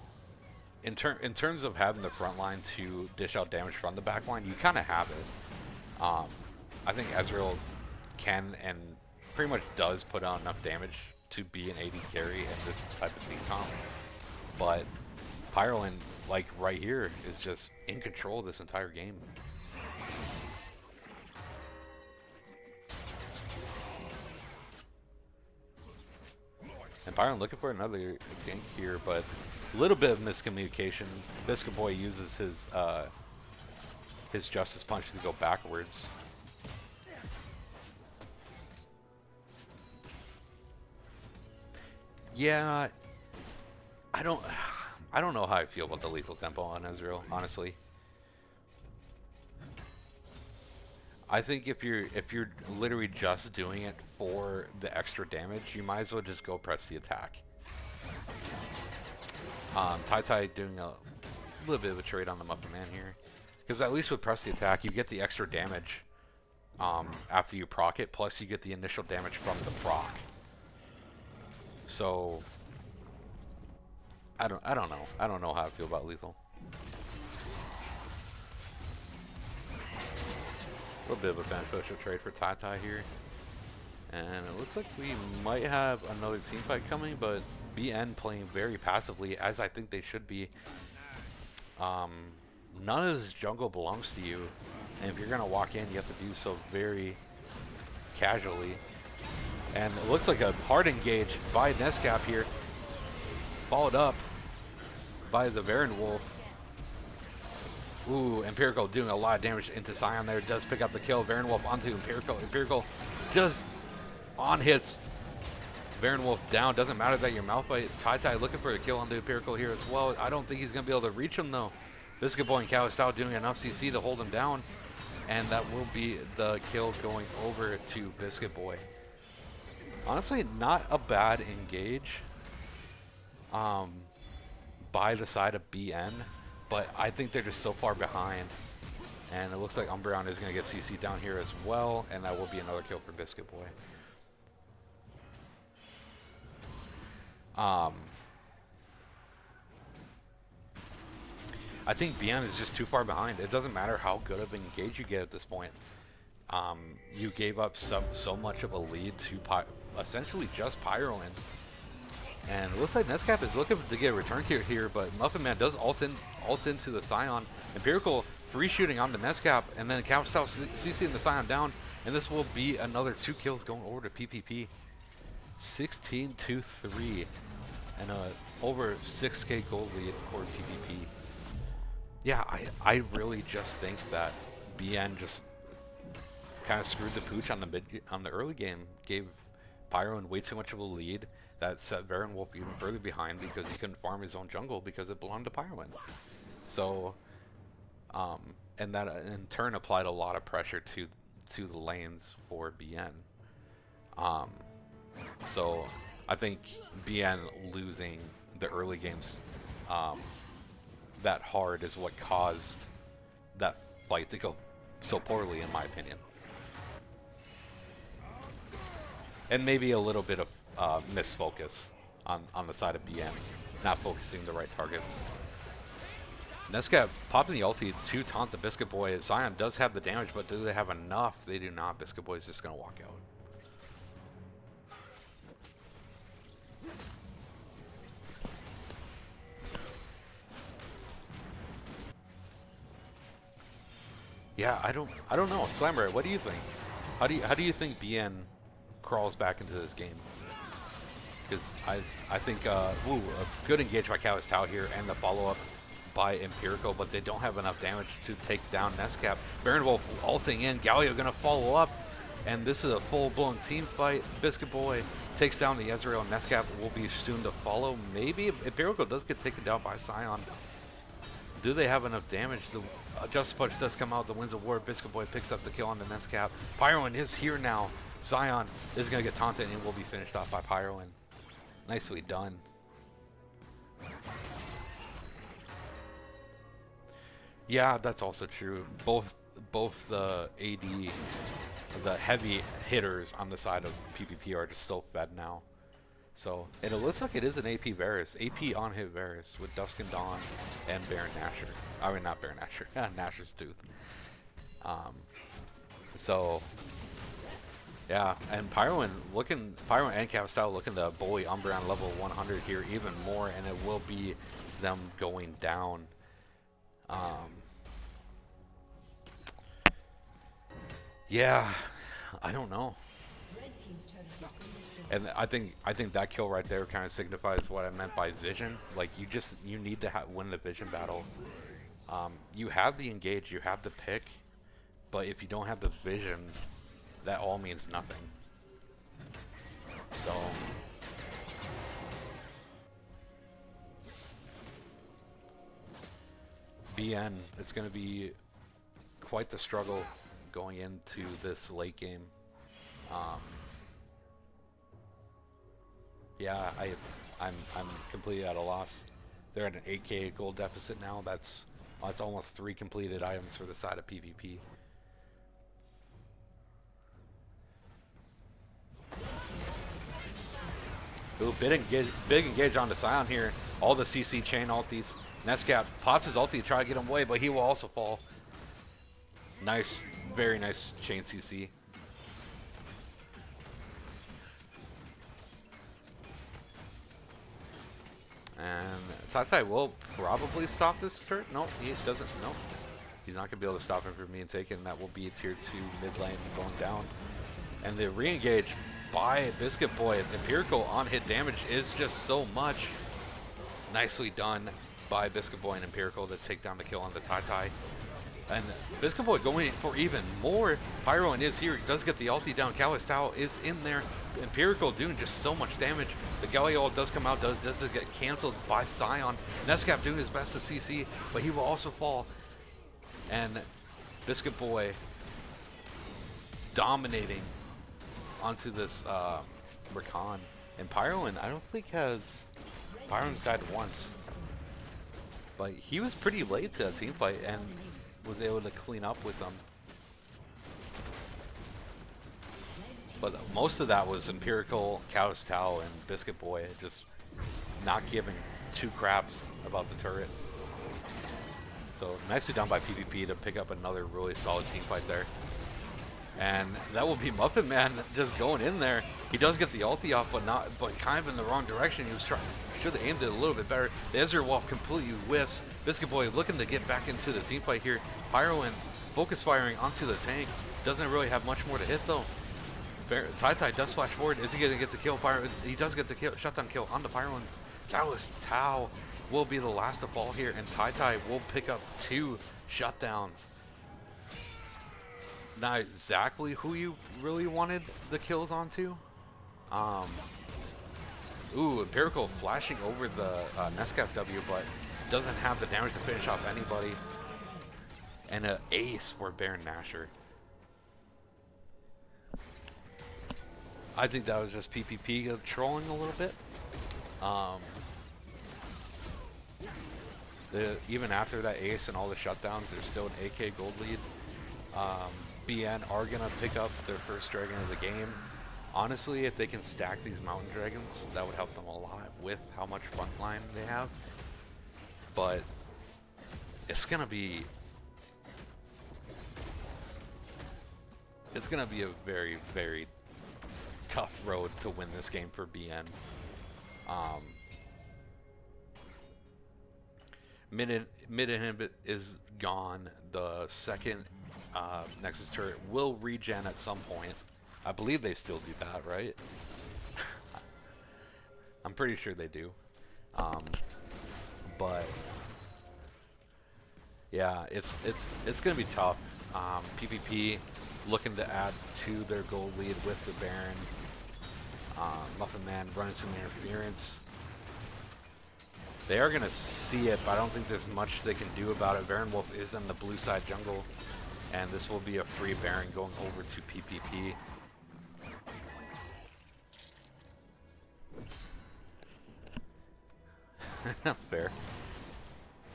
in terms of having the front line to dish out damage from the back line, you kind of have it. I think Ezreal can and pretty much does put out enough damage to be an AD carry in this type of team comp. But Pyroland, like right here, is just in control of this entire game. And Pyroland looking for another gank here, but a little bit of miscommunication. Biscuit Boy uses his Justice Punch to go backwards. Yeah, I don't know how I feel about the lethal tempo on Ezreal, honestly. I think if you're literally just doing it for the extra damage, you might as well just go press the attack. Tai doing a little bit of a trade on the Muffin Man here, because at least with press the attack, you get the extra damage after you proc it, plus you get the initial damage from the proc. So I don't know. I don't know how I feel about lethal. A little bit of a beneficial trade for Tai here. And it looks like we might have another team fight coming, but BN playing very passively, as I think they should be. None of this jungle belongs to you, and if you're going to walk in, you have to do so very casually. And it looks like a hard engage by Nescap here, followed up by the Baron Wolf. Ooh, Empirical doing a lot of damage into Sion there. Does pick up the kill. Baron Wolf onto Empirical. Empirical just on hits. Baron Wolf down. Doesn't matter that you're Malphite. Tai looking for a kill on the Empirical here as well. I don't think he's going to be able to reach him though. Biscuit Boy and Calistao doing enough CC to hold him down. And that will be the kill going over to Biscuit Boy. Honestly, not a bad engage by the side of BN, but I think they're just so far behind. And it looks like Umbreon is going to get CC down here as well, and that will be another kill for Biscuit Boy. I think BN is just too far behind. It doesn't matter how good of an engage you get at this point. You gave up so much of a lead to essentially just Pyroland. And it looks like Nescap is looking to get a return here, but Muffin Man does ult into the Sion. Empirical free shooting on the Nescap, and then Calistao CCing the Sion down, and this will be another 2 kills going over to PPP. 16-3, and over 6k gold lead for PPP. Yeah, I really just think that BN just kind of screwed the pooch on the early game, gave Pyroland way too much of a lead. That set Baron Wolf even further behind because he couldn't farm his own jungle because it belonged to Pyroland. So, and that in turn applied a lot of pressure to the lanes for BN. So I think BN losing the early games that hard is what caused that fight to go so poorly, in my opinion. And maybe a little bit of misfocus on the side of BN, not focusing the right targets. Nescap popping the ulti to taunt the Biscuit Boy. Sion does have the damage, but do they have enough? They do not. Biscuit Boy is just going to walk out. Yeah, I don't know. Slammer, what do you think? How do you think BN crawls back into this game? Because I think a good engage by Calistao here and the follow-up by Empirical, but they don't have enough damage to take down Nescap. Baron Wolf ulting in, Galio gonna follow up, and this is a full-blown team fight. Biscuit Boy takes down the Ezreal, and Nescap will be soon to follow. Maybe Empirical does get taken down by Sion. Do they have enough damage? The Justice Punch does come out. The Winds of War. Biscuit Boy picks up the kill on the Nescap. Pyroan is here now. Zion is going to get taunted and will be finished off by Pyroan. Nicely done. Yeah, that's also true. Both the AD, the heavy hitters on the side of PPP are just so fed now. So, and it looks like it is an AP Varus. AP on hit Varus with Dusk and Dawn and Baron Nashor. I mean, not Baron Nashor. Nashor's Tooth. So, yeah, and Pyroan and Capstyle looking to bully Umbreon level 100 here even more, and it will be them going down. Yeah, I don't know. Red team's turret has been destroyed. And I think that kill right there kind of signifies what I meant by vision. Like you need to win the vision battle. You have the engage, you have the pick, but if you don't have the vision, that all means nothing. So BN, it's going to be quite the struggle going into this late game. Yeah, I'm completely at a loss. They're at an 8k gold deficit now. That's almost 3 completed items for the side of PvP. Ooh, big engage onto Scion here. All the CC chain ultis. Nescap pops his ulti to try to get him away, but he will also fall. Nice, very nice chain CC. And Tai will probably stop this turret. No, he doesn't. No, he's not going to be able to stop him from being taken. That will be a tier 2 mid lane going down. And the re-engage by Biscuit Boy. Empirical on hit damage is just so much. Nicely done by Biscuit Boy and Empirical to take down the kill on the Tai. And Biscuit Boy going for even more. Pyroan is here. He does get the ulti down. Kalistao is in there. Empirical doing just so much damage. The Galliol does come out, does get canceled by Scion. Nescap doing his best to CC, but he will also fall. And Biscuit Boy dominating onto this Rakan. And Pyroan, I don't think Pyroan's died once. But he was pretty late to that team fight and was able to clean up with them. But most of that was Empirical, Kalistao, and Biscuit Boy just not giving 2 craps about the turret. So nicely done by PPP to pick up another really solid team fight there. And that will be Muffin Man just going in there. He does get the ulti off, but kind of in the wrong direction. He was should have aimed it a little bit better. The Ezreal Wolf completely whiffs. Biscuit Boy looking to get back into the team fight here. Pyroan focus firing onto the tank. Doesn't really have much more to hit though. Tai does flash forward. Is he going to get the kill? He does get the kill, shutdown kill on the Pyroan. Kalistao will be the last to fall here, and Tai will pick up 2 shutdowns. Not exactly who you really wanted the kills onto. Ooh, Empirical flashing over the Nescap W, but doesn't have the damage to finish off anybody. And an ace for Baron Nashor. I think that was just PPP trolling a little bit. Even after that ace and all the shutdowns, there's still an 8k gold lead. BN are going to pick up their first dragon of the game. Honestly, if they can stack these mountain dragons, that would help them a lot with how much frontline they have. But it's going to be a very, very tough road to win this game for BN. Mid inhibit is gone. The second Nexus turret will regen at some point. I believe they still do that, right? I'm pretty sure they do. But yeah, it's gonna be tough. PPP looking to add to their gold lead with the Baron. Muffin Man running some interference. They are going to see it, but I don't think there's much they can do about it. Baron Wolf is in the blue side jungle, and this will be a free Baron going over to PPP. Fair.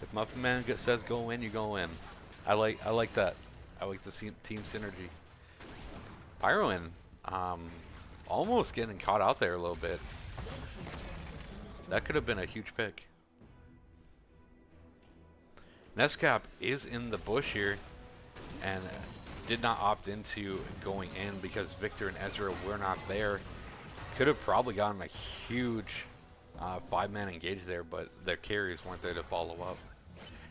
If Muffin Man says go in, you go in. I like that. I like the team synergy. Pyroin, almost getting caught out there a little bit. That could have been a huge pick. Nescap is in the bush here and did not opt into going in because Victor and Ezra were not there. Could have probably gotten a huge 5-man engage there, but their carries weren't there to follow up.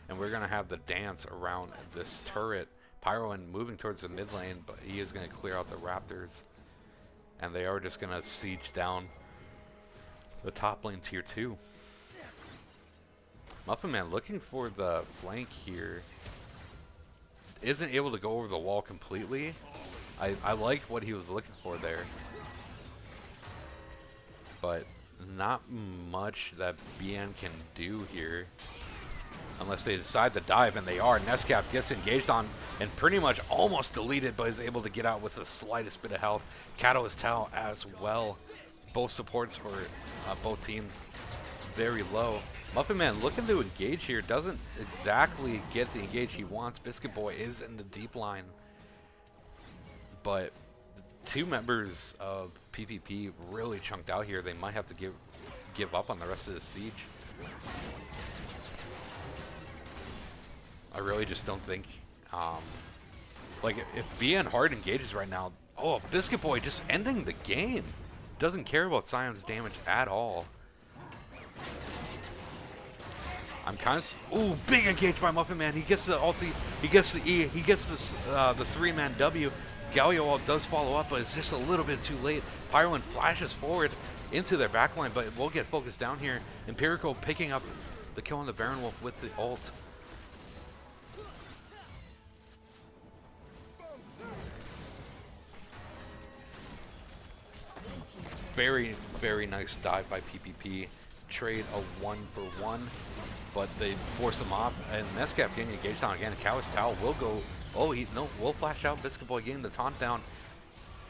And we're going to have the dance around this turret. Pyroin moving towards the mid lane, but he is going to clear out the Raptors. And they are just going to siege down the top lane tier 2. Muffin Man looking for the flank here. Isn't able to go over the wall completely. I like what he was looking for there. But not much that BN can do here. Unless they decide to dive, and they are. Nescap gets engaged on and pretty much almost deleted, but is able to get out with the slightest bit of health. Catalyst Tau as well. Both supports for both teams very low. Muffin Man looking to engage here. Doesn't exactly get the engage he wants. Biscuit Boy is in the deep line. But the 2 members of PPP really chunked out here. They might have to give up on the rest of the siege. I really just don't think, like, if BN hard engages right now, oh, Biscuit Boy just ending the game. Doesn't care about Sion's damage at all. I'm kind of, ooh, big engage by Muffin Man. He gets the ulti, he gets the E, he gets the 3-man W. Galio ult does follow up, but it's just a little bit too late. Pyroin flashes forward into their backline, but we'll get focused down here. Empirical picking up the kill on the Baron Wolf with the ult. Very, very nice dive by PPP. Trade a 1-for-1, but they force him off, and Nescap getting engaged on again. Cow's Towel will go, oh, will flash out. Biscuit Boy getting the taunt down,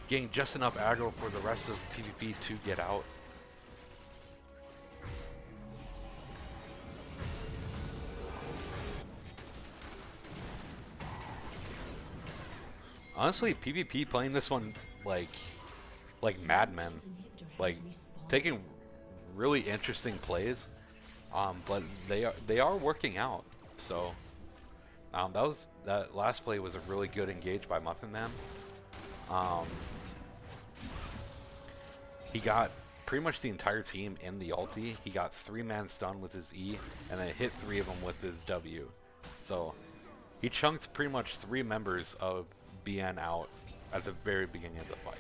getting just enough aggro for the rest of PPP to get out. Honestly, PPP playing this one like madmen, like taking really interesting plays, but they are working out. So that last play was a really good engage by Muffin Man. He got pretty much the entire team in the ulti. He got 3-man stun with his E, and then hit 3 of them with his W. So he chunked pretty much 3 members of BN out at the very beginning of the fight.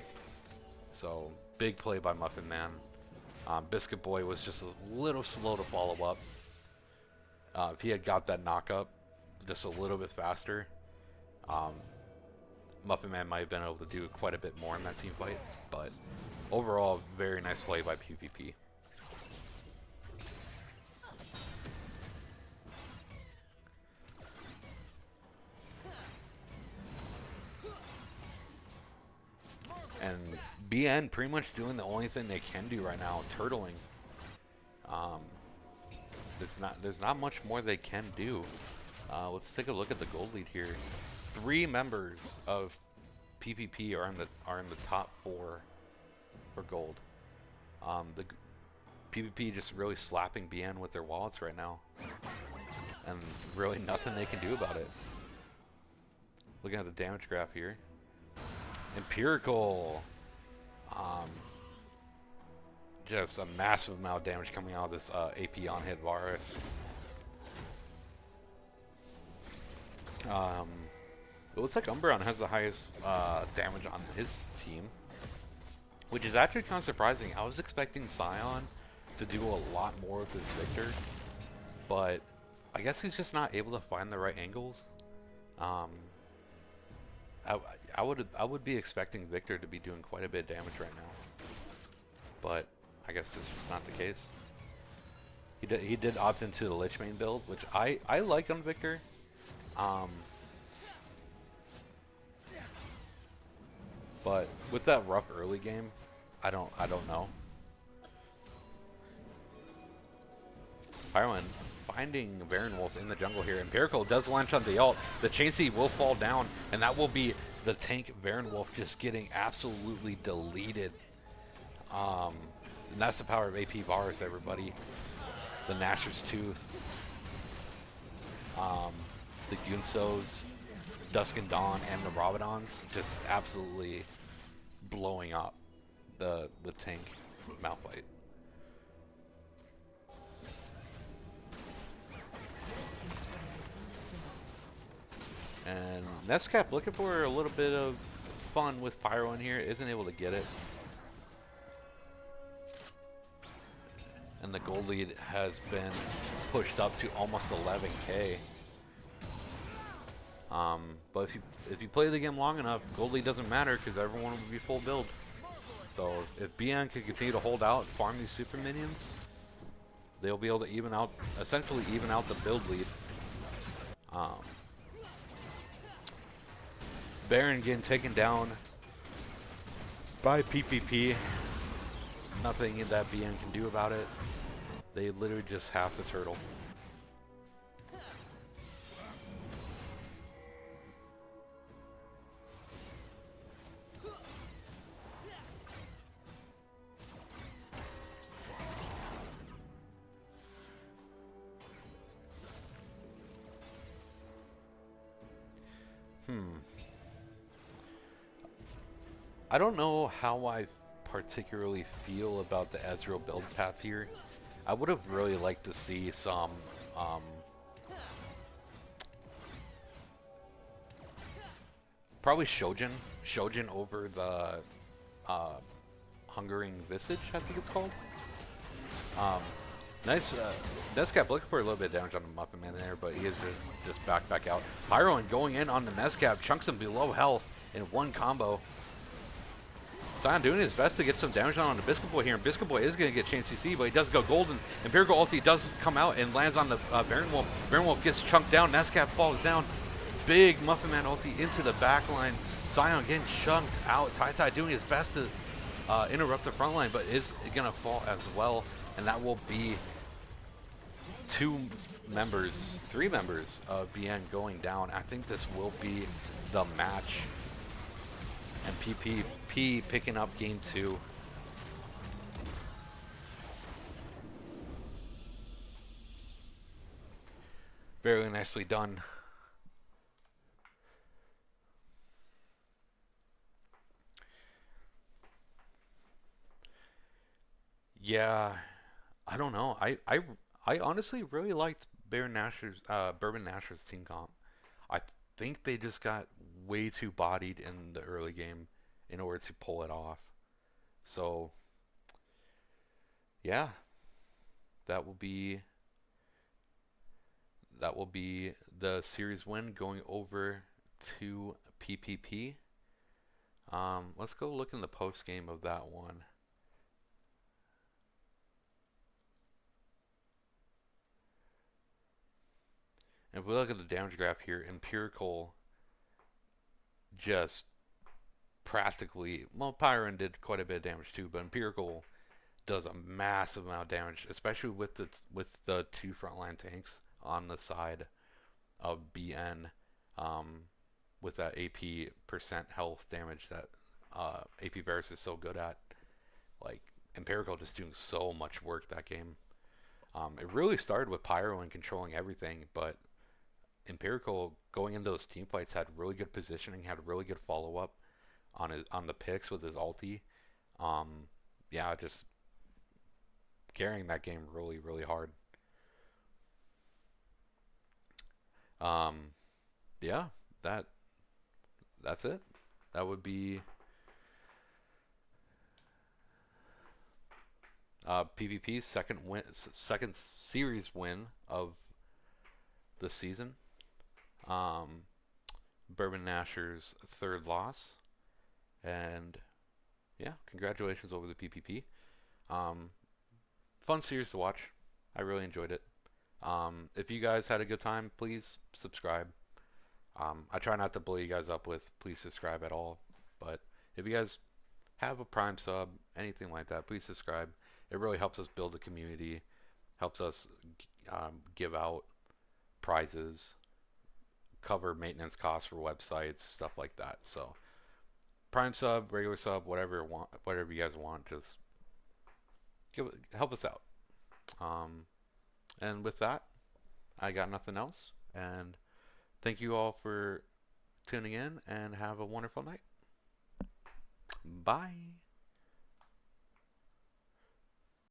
So big play by Muffin Man. Biscuit Boy was just a little slow to follow up. If he had got that knock up just a little bit faster, Muffin Man might have been able to do quite a bit more in that team fight. But overall, very nice play by PPP. And BN pretty much doing the only thing they can do right now, turtling. There's not much more they can do. Let's take a look at the gold lead here. 3 members of PPP are in the top 4 for gold. The PPP just really slapping BN with their wallets right now, and really nothing they can do about it. Looking at the damage graph here. Empirical, just a massive amount of damage coming out of this AP on hit Varus. It looks like Umbreon has the highest damage on his team, which is actually kind of surprising. I was expecting Sion to do a lot more with this Victor, but I guess he's just not able to find the right angles. I would be expecting Victor to be doing quite a bit of damage right now, but I guess it's just not the case. He did opt into the Lich Bane build, which I like on Victor. But with that rough early game, I don't know. Pyroan finding Baron Wolf in the jungle here. Empirical does launch on the ult. The Chainsaw will fall down, and that will be the tank Baron Wolf just getting absolutely deleted. And that's the power of AP bars, everybody. The Gnasher's Tooth, the Gunsos, Dusk and Dawn, and the Rabadons just absolutely blowing up the tank Malphite. And Nescap looking for a little bit of fun with Pyro in here, isn't able to get it. And the gold lead has been pushed up to almost 11k. But if you play the game long enough, gold lead doesn't matter because everyone will be full build. So if BN can continue to hold out, farm these super minions, they'll be able to essentially even out the build lead. Baron getting taken down by PPP. Nothing that BN can do about it. They literally just have to turtle. I don't know how I particularly feel about the Ezreal build path here. I would have really liked to see some probably Shojin over the Hungering Visage, I think it's called. Nice. Nescap looking for a little bit of damage on the Muffin Man there, but he is just back out. Pyroan going in on the Nescap, chunks him below health in one combo. Sion doing his best to get some damage on the Biscuit Boy here, and Biscuit Boy is going to get chain CC, but he does go golden. Empirical ulti does come out and lands on the Baron Wolf. Baron Wolf gets chunked down, Nescap falls down. Big Muffin Man ulti into the back line. Sion getting chunked out. Tai doing his best to interrupt the front line, but is going to fall as well, and that will be three members of BN going down. I think this will be the match. And PPP picking up game 2. Very nicely done. Yeah, I don't know. I honestly really liked Bourbon Nasher's team comp. I think they just got way too bodied in the early game in order to pull it off. So yeah, that will be the series win going over to PPP. Let's go look in the post game of that one. And if we look at the damage graph here, Empirical just practically, well, Pyron did quite a bit of damage too, but Empirical does a massive amount of damage, especially with the two frontline tanks on the side of BN, with that AP percent health damage that AP Varus is so good at. Like, Empirical just doing so much work that game. It really started with Pyro and controlling everything, but Empirical going into those team fights had really good positioning, had really good follow up on the picks with his ulti. Yeah, just carrying that game really, really hard. Yeah, that's it. That would be PvP's second series win of the season. Bourbon Nasher's third loss, and yeah, congratulations over the PPP. Fun series to watch. I really enjoyed it. If you guys had a good time, please subscribe. I try not to blow you guys up with please subscribe at all, but if you guys have a Prime sub, anything like that, please subscribe. It really helps us build a community, helps us give out prizes, cover maintenance costs for websites, stuff like that. So Prime sub, regular sub, whatever you guys want, just help us out. And with that, I got nothing else. And thank you all for tuning in, and have a wonderful night. Bye.